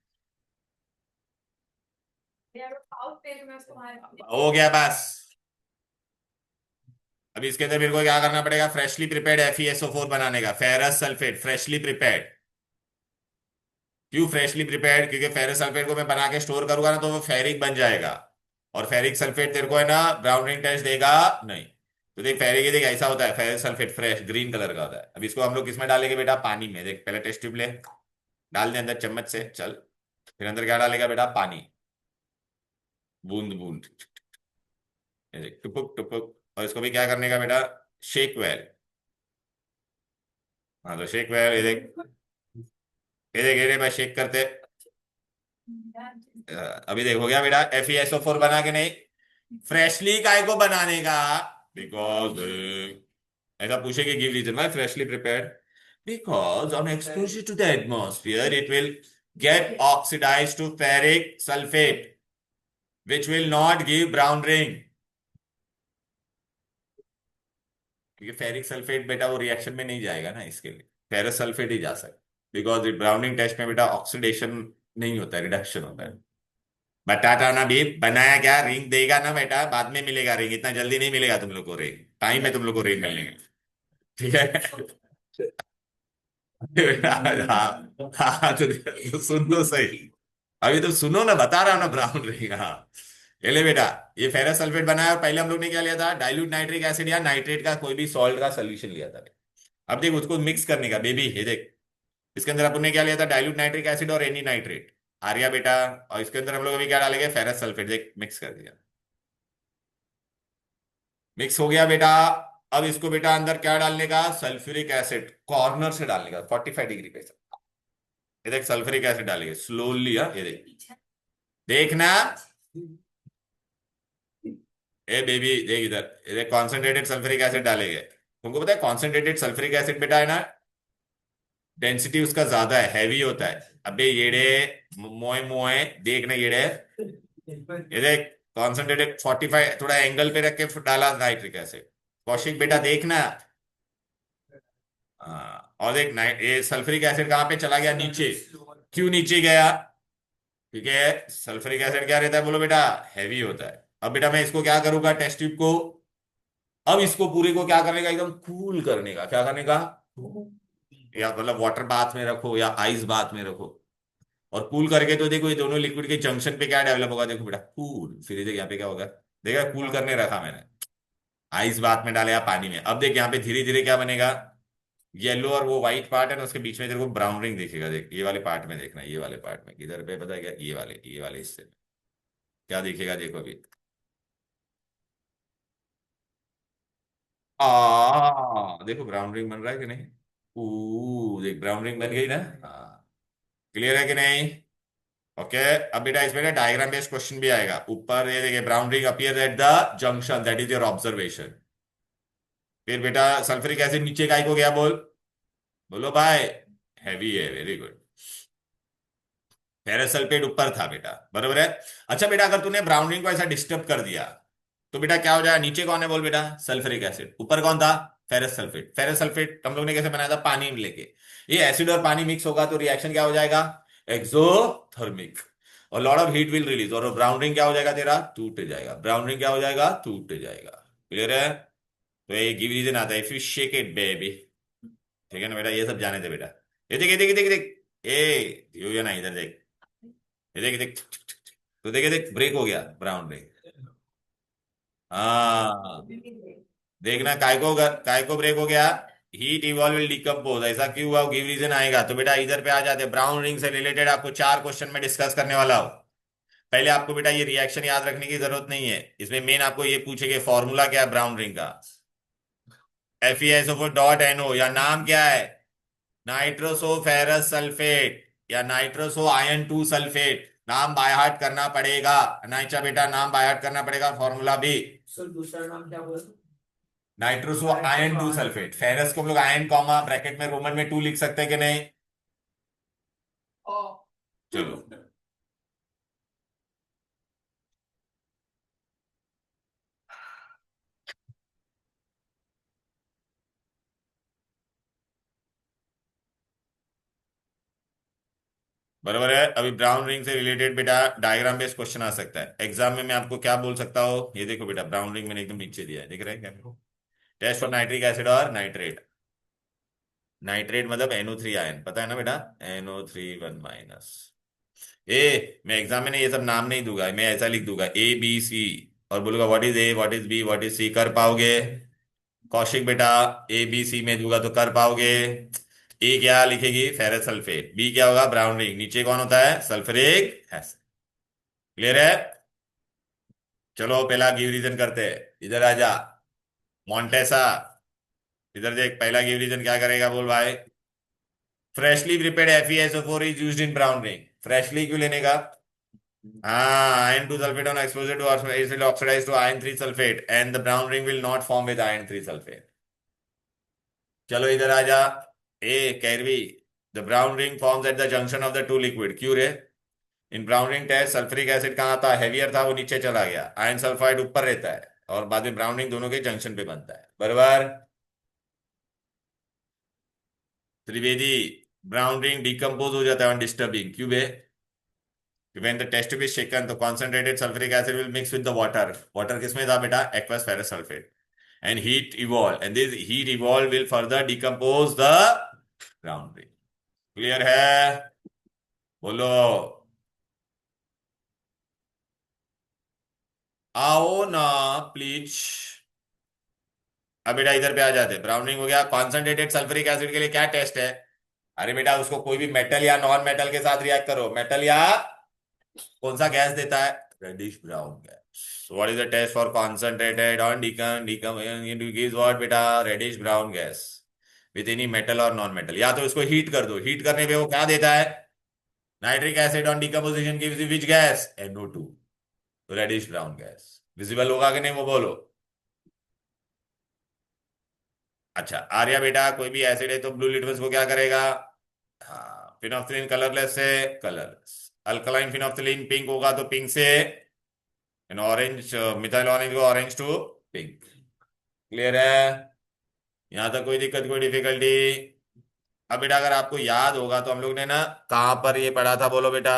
यार आउट पेज में उसको मार हो गया बस। अभी इसके अंदर मेरे को क्या करना पड़ेगा, फ्रेशली प्रिपेयर्ड FeSO4 बनाने का, फेरस सल्फेट फ्रेशली प्रिपेयर्ड। क्यों फ्रेशली प्रिपेयर्ड, क्योंकि फेरस सल्फेट को मैं बना के स्टोर करूंगा ना तो वो फेरिक बन जाएगा, और फेरिक सल्फेट तेरे को है ना ब्राउन रिंग टेस्ट देगा नहीं। तो देख फेरिक, देख ऐसा होता है, ferrous sulphate fresh green colour का होता है। अब इसको हम लोग किसमें डालेंगे बेटा, पानी में। देख पहले टेस्ट ट्यूब ले, डाल दे अंदर चम्मच से, चल। फिर अंदर क्या डालेगा बेटा, पानी, बूंद बूंद, ये देख टुपुक टुपुक। और इसको भी क्या करने का बेटा, शेक वेल। हाँ तो शेक वेल, ये देख, ये देख भाई शेक करते। अभी देखो गया बेटा, FeSO4 बना के नहीं, फ्रेशली काय को बनाने का, बिकॉज ऐसा पूछेगी give reason why freshly prepared, because on exposure to the atmosphere it will get oxidized to ferric sulfate which will not give brown ring, क्योंकि फेरिक सल्फेट बेटा वो रिएक्शन में नहीं जाएगा ना, इसके लिए फेरस सल्फेट ही जा सकता, बिकॉज ब्राउनिंग टेस्ट में बेटा ऑक्सीडेशन नहीं होता है, रिडक्शन होता है। बताता ना भी बनाया क्या, रिंग देगा ना बेटा, बाद में मिलेगा रिंग, इतना जल्दी नहीं मिलेगा तुम लोग को रिंग, टाइम है तुम लोग को रिंग मिलने का, ठीक है। हाँ हाँ, तो सुन लो सही, अभी तो सुनो ना, बता रहा हूं ना ब्राउन रिंग। हाँ ये ले बेटा, ये फेरस सल्फेट बनाया, और पहले हम लोग ने क्या लिया था, डाइल्यूट नाइट्रिक एसिड या नाइट्रेट का कोई भी सॉल्ट का सोल्यूशन लिया था। अब देख उसको मिक्स करने का बेबी, ये देख इसके अंदर अपन ने क्या लिया था, डाइल्यूट नाइट्रिक एसिड और एनी नाइट्रेट आर्या बेटा, और इसके अंदर हम लोग अभी क्या डालेंगे, फेरस सल्फेट, देख मिक्स कर दिया, मिक्स हो गया बेटा। अब इसको बेटा अंदर क्या डालने का, सल्फ्यूरिक एसिड कॉर्नर से डालने का 45 डिग्री पे, ये देख सल्फ्यूरिक एसिड डालेंगे स्लोली, ये देख, देखना, ए बेबी देख इधर, ये देख कॉन्सेंट्रेटेड सल्फ्यूरिक एसिड डालेंगे। तुमको पता है कॉन्सेंट्रेटेड सल्फ्यूरिक एसिड बेटा है ना, डेंसिटी उसका ज्यादा है, हैवी होता है। अबे येड़े, मोए मोए देखना येड़े, ये देख कॉन्सेंट्रेटेड 45, थोड़ा एंगल पे रख के डाला नाइट्रिक एसिड, कौशिक बेटा देखना। हाँ, और देख ये सल्फ्यूरिक एसिड कहाँ पे चला गया, नीचे। क्यों नीचे गया, क्योंकि सल्फ्यूरिक एसिड क्या रहता है बोलो बेटा, हैवी होता है। अब बेटा मैं इसको क्या करूंगा, टेस्ट ट्यूब को, अब इसको पूरे को क्या करने का, एकदम कूल करने का, क्या करने का, या मतलब वाटर बाथ में रखो या आइस बाथ में रखो, और कूल करके तो देखो ये दोनों लिक्विड के जंक्शन पे क्या डेवलप होगा, देखो बेटा कूल, फिर ये देख यहाँ पे क्या होगा, देखा कूल करने रखा मैंने, आइस बाथ में डाले या पानी में। अब देख यहाँ पे धीरे धीरे क्या बनेगा, येलो और वो व्हाइट पार्ट है ना, उसके बीच में तेरे को ब्राउन रिंग दिखेगा, देख ये वाले पार्ट में देखना, ये वाले पार्ट में किधर पे पता है क्या, ये वाले हिस्से में क्या दिखेगा, देखो अभी, देखो ब्राउन रिंग बन रहा है कि नहीं, देख ब्राउन रिंग बन गई ना, हाँ क्लियर है कि नहीं। ओके, अब बेटा इसमें ना डायग्राम बेस्ड क्वेश्चन भी आएगा, ऊपर ये देखिए brown ring appear eight the junction, that is your observation. फिर बेटा सल्फ्यूरिक एसिड नीचे काय को गया, बोल, बोलो भाई, हैवी है, वेरी गुड। फेरस सल्फेट ऊपर था बेटा, बरोबर है। अच्छा बेटा अगर तूने ब्राउन रिंग को ऐसा डिस्टर्ब कर दिया तो बेटा क्या हो जाएगा, नीचे कौन है बोल बेटा, सल्फ्यूरिक एसिड, ऊपर कौन था, फेरस सल्फेट। फेरस सल्फेट हम लोग ने कैसे बनाया था, पानी में लेके, ये एसिड और पानी मिक्स होगा तो रिएक्शन क्या हो जाएगा, एक्सोथर्मिक, और lot of heat will release, और ब्राउन रिंग क्या हो जाएगा तेरा, टूट जाएगा, ब्राउन रिंग क्या हो जाएगा, टूट जाएगा। क्लियर है, तो ये गिव रीजन आता है, if you shake it baby, ठीक है ना बेटा, ये सब जाने दे बेटा। ये देख ये देख ये देख ये देख, ये ना इधर देख, ये देख देख, तो देखे देख ब्रेक हो गया ब्राउन रिंग, हाँ देखना काय को ब्रेक हो गया, हीट इवॉल्व विल डिकम्पोज, ऐसा क्यों हुआ, गिव रीजन आएगा। तो बेटा इधर पे आ जाते, ब्राउन रिंग से रिलेटेड आपको 4 क्वेश्चन में डिस्कस करने वाला हूं। पहले आपको बेटा ये रिएक्शन याद रखने की जरूरत नहीं है, इसमें मेन आपको ये पूछेंगे फॉर्मूला क्या है ब्राउन रिंग का, FeSO4.NO, या नाम क्या है, नाइट्रोसो फेरस सल्फेट या नाइट्रोसो आयन 2 सल्फेट, नाम बाय हार्ट करना पड़ेगा, नाइचा बेटा नाम बाय हार्ट करना पड़ेगा, फॉर्मूला भी सर दूसरा नाम क्या बोला? Nitroso ion 2 sulphate. फेरस को हम लोग आयन कॉमा ब्रैकेट में रोमन में 2 लिख सकते हैं कि नहीं, चलो बराबर है। अभी ब्राउन रिंग से रिलेटेड बेटा डायग्राम बेस्ड क्वेश्चन आ सकता है एग्जाम में। मैं आपको क्या बोल सकता हूँ, ये देखो बेटा, ब्राउन रिंग मैंने एकदम नीचे दिया है, देख रहे हैं क्या? टेस्ट फॉर नाइट्रिक एसिड और नाइट्रेट। नाइट्रेट मतलब NO3 आयन, पता है ना बेटा, NO3 1-। मैं एग्जाम में ना ये सब नाम नहीं दूंगा, मैं ऐसा लिख दूंगा ABC और बोलूंगा what is A, what is B, what is C, कर पाओगे कौशिक बेटा? ABC में दूंगा तो कर पाओगे। ए क्या लिखेगी, फेरस सल्फेट। बी क्या होगा, ब्राउन रिंग। नीचे कौन होता है, सल्फ्यूरिक एसिड। क्लियर है? चलो पहला गिव रीजन करते हैं, इधर आ जा मोन्टेसा। इधर देख, पहला गिव रीजन क्या करेगा बोल भाई। Freshly prepared FeSO4 is used in brown ring. Freshly क्यों लेने का? हाँ, iron 2 sulfate on exposure to oxide, it will oxidize to iron 3 sulfate and the brown ring will not form with iron 3 sulfate. चलो इधर आ जा। Kairavi, the brown ring forms at the junction of the two liquid. क्यों रे? In brown ring test sulphuric acid कहाँ था, heavier था, वो नीचे चला गया, आयरन सल्फाइड ऊपर रहता है और बाद में ब्राउन रिंग दोनों के जंक्शन पे बनता है। बराबर। त्रिवेदी, ब्राउन रिंग डिकम्पोज हो जाता है ऑन डिस्टर्बिंग। क्यों बे? When the test tube is shaken, the concentrated sulfuric acid will mix with the water. Water किसमें था बेटा, aqueous ferrous sulfate. And heat evolve, and this heat evolve will further decompose the ground ring. Clear है? बोलो। आओ ना please. अब बेटा इधर पे आ जाते, ब्राउन रिंग हो गया। कॉन्सेंट्रेटेड सल्फ्यूरिक एसिड के लिए क्या टेस्ट है? अरे बेटा उसको कोई भी मेटल या नॉन मेटल के साथ रिएक्ट करो। मेटल या कौन सा गैस देता है, reddish brown gas. So what is the test for concentrated on gives what बेटा, reddish brown gas with any metal और नॉन मेटल। या तो इसको हीट कर दो, हीट करने पे वो क्या देता है, nitric acid on decomposition gives you which gas, NO2, reddish brown gas. Visible होगा कि नहीं वो बोलो। अच्छा आर्या बेटा, कोई भी एसिड है तो ब्लू लिटमस को क्या करेगा, हाँ फिनोफ्थलीन कलरलेस से कलरलेस। अल्कलाइन फिनोफ्थलीन पिंक होगा तो पिंक से, एंड ऑरेंज मिथाइल ऑरेंज को ऑरेंज टू पिंक। क्लियर है? यहां तक कोई दिक्कत, कोई डिफिकल्टी? अब बेटा अगर आपको याद होगा तो हम लोग ने ना कहां पर ये पढ़ा था बोलो बेटा,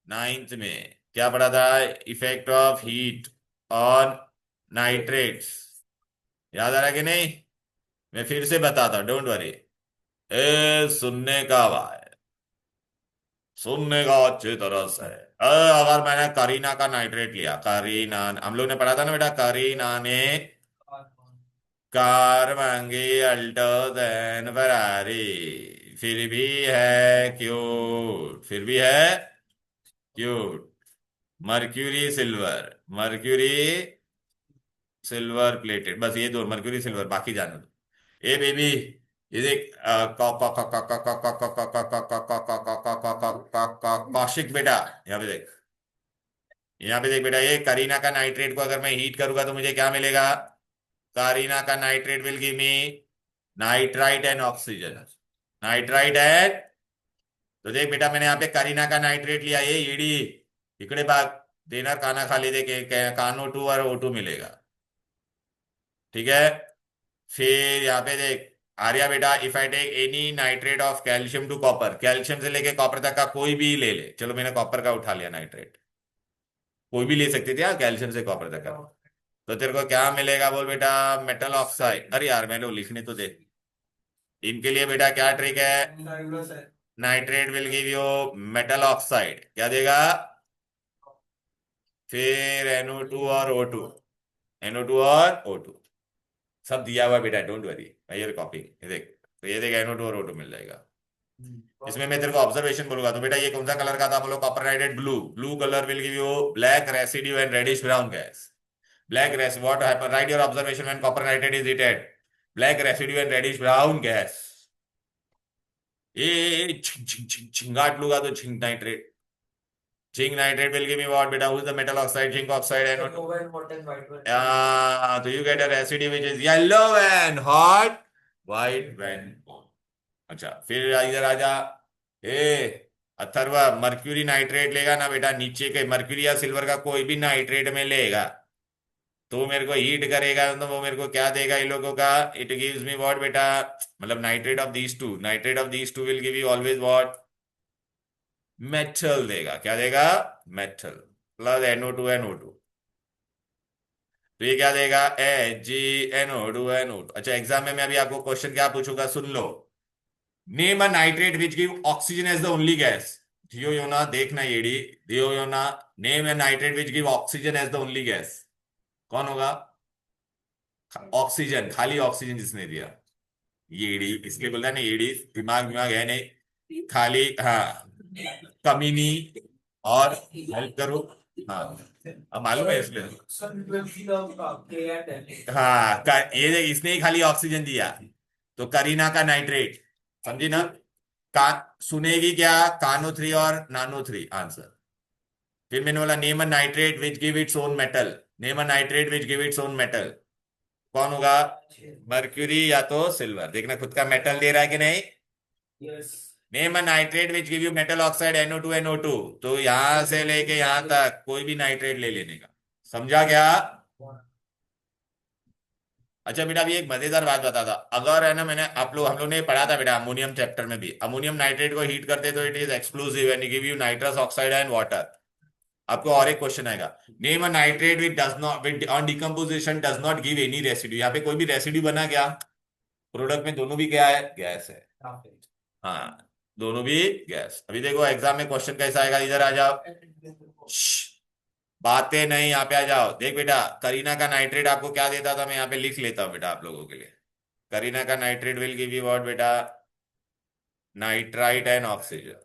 9th में क्या पढ़ा था, effect of heat on nitrates. याद आ रहा है कि नहीं? मैं फिर से बताता, डोंट वरी। सुनने का भाई, सुनने का अच्छी तरह से। अगर मैंने करीना का नाइट्रेट लिया, करीना, हम लोग ने पढ़ा था ना बेटा, करीना ने कार मांगी अल्टो देन फरारी, फिर भी है क्यूट, फिर भी है cute. Mercury silver, mercury silver plated, बस ये दो, मर्क्यूरी सिल्वर, बाकी जाने दो। ए बेबी, ये देख कौशिक बेटा, यहाँ पे देख, यहाँ पे देख बेटा, ये करीना का नाइट्रेट को अगर मैं हीट करूंगा तो मुझे क्या मिलेगा, करीना का nitrate will give me nitrite and oxygen. Nitrite and, तो देख बेटा मैंने यहाँ पे करीना का नाइट्रेट लिया, ये ईडी इकड़े भाग देना, खाना खा ले, दे कानो 2 और O2 मिलेगा। ठीक है? फिर यहाँ पे देख आर्या बेटा, if I take any nitrate of calcium to copper, calcium से लेके कॉपर तक का कोई भी ले ले, चलो मैंने कॉपर का उठा लिया नाइट्रेट, कोई भी ले सकते थे यार कैल्शियम से कॉपर तक का, तो तेरे को क्या मिलेगा बोल बेटा, मेटल ऑक्साइड। अरे यार मैंने वो लिखने तो दे। इनके लिए बेटा क्या ट्रिक है, nitrate will give you metal oxide, क्या देगा, फिर NO2 और O2, NO2 और O2 सब दिया हुआ बेटा, डोंट वरी, ये कॉपी, ये देख, तो ये देख NO2 और O2 मिल जाएगा। इसमें मैं तेरे को ऑब्जर्वेशन बोलूंगा, तो बेटा ये कौन सा कलर का था बोलो, copper nitrate blue, blue colour will give you black residue and reddish brown gas. Black residue, what happen? Write your observation when copper nitrate is heated. Black residue and reddish brown gas. ये झिंगाट लूंगा तो zinc nitrate, zinc nitrate will give me what beta? Who is the metal oxide? Zinc oxide and so you get a residue which is yellow and hot, white when cold. अच्छा फिर इधर आजा, Atharva mercury nitrate लेगा ना बेटा, नीचे के mercury या सिल्वर का कोई भी नाइट्रेट में लेगा तो मेरे को हीट करेगा, तो वो मेरे को क्या देगा इन लोगों का, इट गिव्स मी व्हाट बेटा, मतलब nitrate of these two, nitrate of these two will give you always what, metal देगा। क्या देगा? Metal plus NO2 NO2। तो ये क्या देगा? HgNO2NO2। अच्छा, एग्जाम में मैं अभी आपको क्वेश्चन क्या पूछूंगा, सुन लो। Name a nitrate which give oxygen as the only gas. धियो योना, देखना येड़ी। धियो योना, name a nitrate which give oxygen as the only gas. कौन होगा? ऑक्सीजन, खाली ऑक्सीजन जिसने दिया। येड़ी, इसलिए बोलता है ना येड़ी, दिमाग दिमाग है नहीं, खाली। हाँ, कमीनी। और हेल्प करो। हाँ, अब मालूम है इसलिए। So it will be the K and L. हाँ, ये देख, इसने ही खाली ऑक्सीजन दिया। तो करीना का नाइट्रेट, समझी ना? का सुनेगी क्या? कानो 3 और नानो 3 आंसर। फिर मैंने बोला name a nitrate which give its own metal. Name a nitrate which give its own metal. कौन होगा? मर्क्यूरी या तो सिल्वर। देखना खुद का मेटल दे रहा है कि नहीं। Yes. Name a nitrate which give you metal oxide NO2NO2। तो यहां से लेके यहां तक कोई भी नाइट्रेट ले लेने का। समझा क्या? अच्छा बेटा, अभी एक मजेदार बात बता था। अगर है ना, मैंने हम लोग ने पढ़ा था बेटा अमोनियम चैप्टर में भी। अमोनियम नाइट्रेट को हीट करते तो it is explosive and give you nitrous oxide and water. आपको और एक क्वेश्चन आएगा। Name a nitrate which does not which on decomposition does not give any residue. यहाँ पे कोई भी रेसिड्यू बना क्या? प्रोडक्ट में दोनों भी क्या है? गैस है। हाँ, दोनों भी गैस। अभी देखो एग्जाम में क्वेश्चन कैसा आएगा, इधर आ जाओ। श्श्श, बातें नहीं, यहाँ पे आ जाओ। देख बेटा, करीना का नाइट्रेट आपको क्या देता था, मैं यहाँ पे लिख लेता हूँ बेटा आप लोगों के लिए। करीना का nitrate will give you what बेटा? Nitrite and oxygen.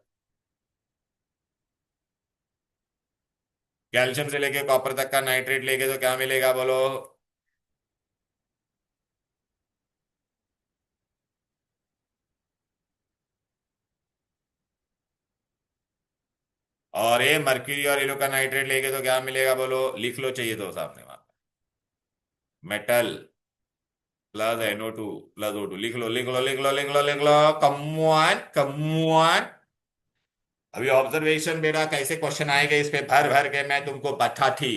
कैल्शियम से लेके कॉपर तक का नाइट्रेट लेके तो क्या मिलेगा बोलो? और ये मर्क्यूरी और एलो का नाइट्रेट लेके तो क्या मिलेगा बोलो? लिख लो, चाहिए तो सामने वहां। Metal plus NO2 plus O2। लिख लो लिख लो लिख लो लिख लो लिख लो। Come on. अभी ऑब्जर्वेशन बेटा, कैसे क्वेश्चन आएंगे इस पे भर भर के मैं तुमको बता थी।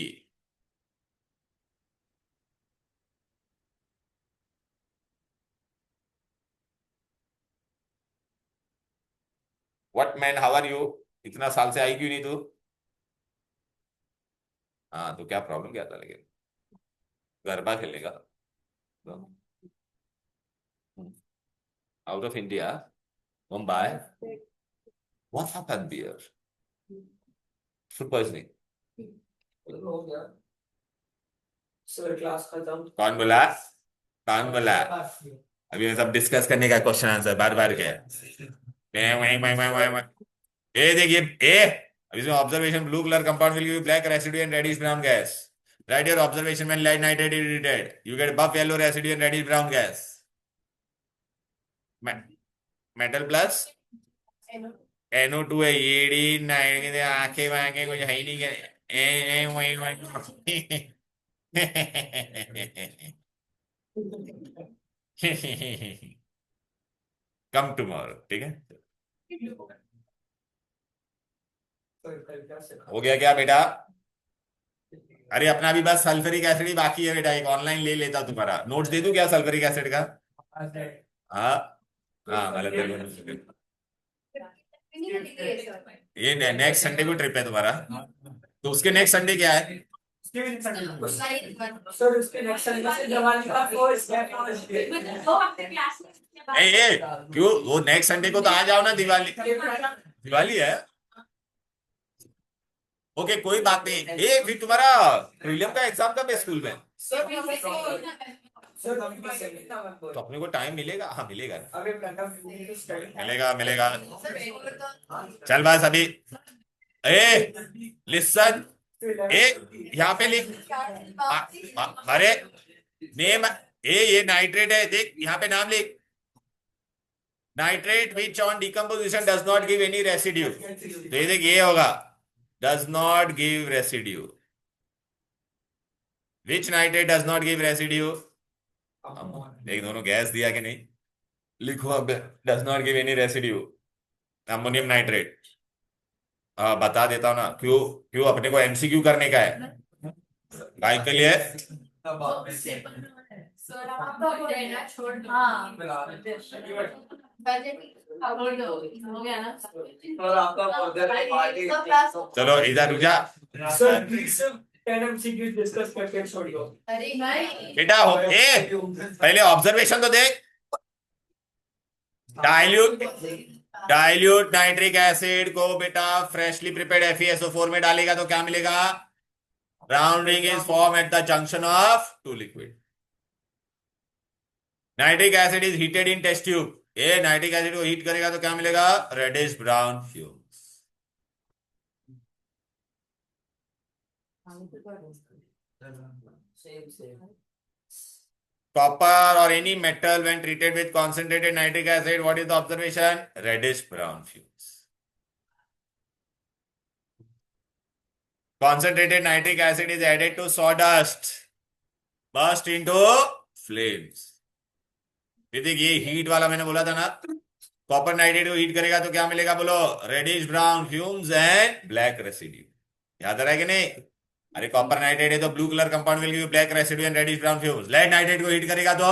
What man, how are you? इतना साल से आई क्यों नहीं तू? हाँ, तो क्या प्रॉब्लम क्या था लेकिन? गरबा खेलेगा? Out of India, Mumbai. What happened there? Food poisoning? हो गया सर, क्लास खत्म। कौन बोला? कौन बोला? अभी ये सब डिस्कस करने का क्वेश्चन आंसर बार बार क्या है? ए देखिए, ए अब इसमें observation, blue colour compound will give you black residue and reddish brown gas. Right your observation when lead nitrate is heated you get buff yellow residue and reddish brown gas. Metal plus NO2 है। येड़ी night आंखें वांखें कुछ है ही नहीं क्या? वही वही। Come tomorrow, ठीक है। सर कल क्या सिखा? हो गया क्या बेटा? अरे अपना भी बस सल्फ्यूरिक एसिड ही बाकी है बेटा। एक ऑनलाइन ले लेता तुम्हारा नोट्स दे दूं क्या सल्फ्यूरिक एसिड का? हाँ हाँ, मतलब ये नेक्स्ट संडे को ट्रिप है तुम्हारा, तो उसके नेक्स्ट संडे क्या है? सर उसके नेक्स्ट संडे से दिवाली का फर्स्ट ए, क्यों? वो नेक्स्ट संडे को तो आ जाओ ना, दिवाली। दिवाली है? ओके, कोई बात नहीं। ए फिर तुम्हारा प्रीलिम का एग्जाम कब है स्कूल में? सर तो अपने को टाइम मिलेगा? हाँ मिलेगा, अभी स्टडी मिलेगा मिलेगा। चल बस अभी, ए लिसन, ए यहाँ पे लिख। अरे नेम, ये नाइट्रेट है, देख यहाँ पे नाम लिख। Nitrate which on decomposition does not give any residue. तो ये देख, ये होगा does not give residue. Which nitrate does not give residue? देख दोनों गैस दिया कि नहीं? लिखो अब, does not give any residue, ammonium nitrate. बता देता हूँ ना क्यों। क्यों अपने को MCQ करने का है, काय के लिए? सर आप तो छोड़। हाँ हो गया ना और आपका further party चलो इधर रुक जा Sir, please 10 MCQs discuss करके छोड़ियो। अरे नहीं बेटा पहले ऑब्जर्वेशन तो देख डाइल्यूट नाइट्रिक एसिड को बेटा फ्रेशली प्रिपेयर्ड FeSO4 में डालेगा तो क्या मिलेगा round ring is form at the junction of two liquid nitric acid is heated in test tube ये नाइट्रिक एसिड को हीट करेगा तो क्या मिलेगा reddish brown fumes same copper or any metal when treated with concentrated nitric acid what is the observation reddish brown fumes concentrated nitric acid is added to sawdust burst into flames Hrithik ये heat वाला मैंने बोला था ना copper nitrate को heat करेगा तो क्या मिलेगा बोलो reddish brown fumes and black residue याद आ रहा है कि नहीं अरे कॉपर नाइट्रेट है तो blue colour compound will give black residue and reddish brown fumes lead nitrate को हीट करेगा तो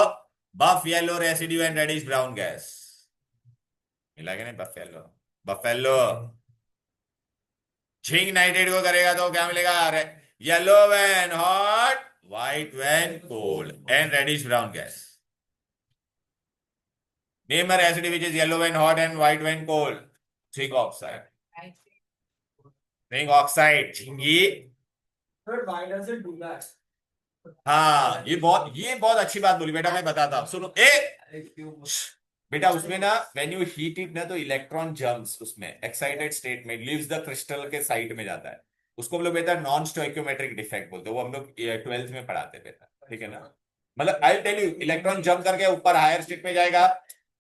buff yellow residue and reddish brown gas मिला कि नहीं बफ येलो झिंक नाइट्रेट को करेगा तो क्या मिलेगा yellow when hot white when cold and reddish brown gas Name a residue which is yellow when hot and white when cold. Zinc oxide. Zinc oxide. झिंगी Sir, why does it do that? हाँ ये बहुत अच्छी बात बोली बेटा मैं बताता हूँ सुनो बेटा उसमें ना व्हेन यू हीट इट ना तो इलेक्ट्रॉन जम्प्स उसमें एक्साइटेड स्टेट में लीव्स द क्रिस्टल के साइड में जाता है उसको हम लोग बेटा नॉन स्टोइकियोमेट्रिक डिफेक्ट बोलते हैं वो हम लोग 12th में पढ़ाते बेटा ठीक है ना मतलब I tell you electron jump करके ऊपर हायर स्टेट में जाएगा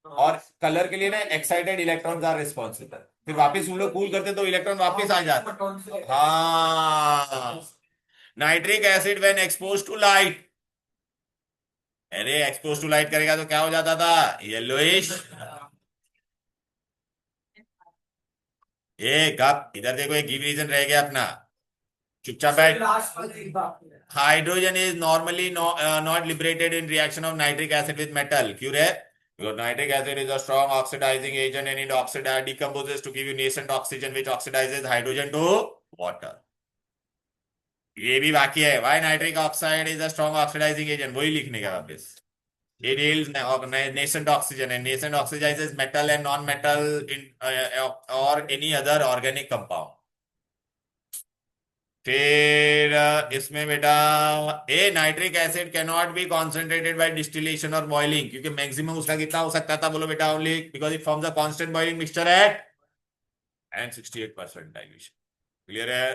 और कलर के लिए ना एक्साइटेड इलेक्ट्रॉन्स आर रिस्पॉन्सिबल फिर वापस हम लोग कूल करते तो इलेक्ट्रॉन वापस आ जाते हाँ nitric acid when expose to light अरे एक्सपोज टू लाइट करेगा तो क्या हो जाता था येलोइश ये कब इधर देखो एक गिव रीजन रह गया अपना चुपचाप बैठ Last one is back. Hydrogen is normally not liberated in reaction of nitric acid with metal क्यों रे Because nitric acid is a strong oxidizing agent and it decomposes to give you nascent oxygen which oxidizes hydrogen to water. ये भी बाकी है why nitric oxide is a strong oxidizing agent वही लिखने का वापस it yields nascent oxygen and nascent oxidizes metal and non-metal or any other organic compound. फिर इसमें बेटा a nitric acid can not be concentrated by distillation और boiling क्योंकि maximum उसका कितना हो सकता था बोलो बेटा only because it forms a constant boiling mixture at and 68% dilution clear है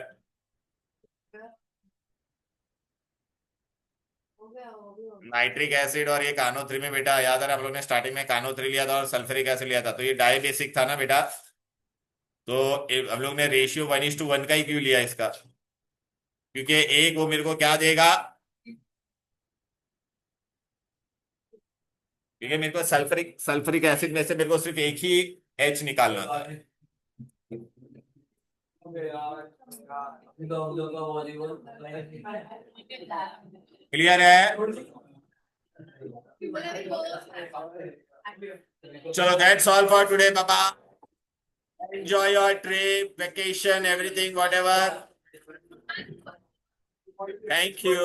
नाइट्रिक एसिड और ये कानो 3 में बेटा याद है हम लोग ने स्टार्टिंग में कानो 3 लिया था और सल्फ्यूरिक एसिड लिया था तो ये डाई बेसिक था ना बेटा तो हम लोग ने रेशियो 1:1 का ही क्यों लिया इसका क्योंकि एक वो मेरे को क्या देगा क्योंकि मेरे को सल्फ्यूरिक एसिड में से मेरे को सिर्फ एक ही H निकालना था क्लियर है चलो दैट्स ऑल फॉर टुडे पापा enjoy your trip vacation everything whatever thank you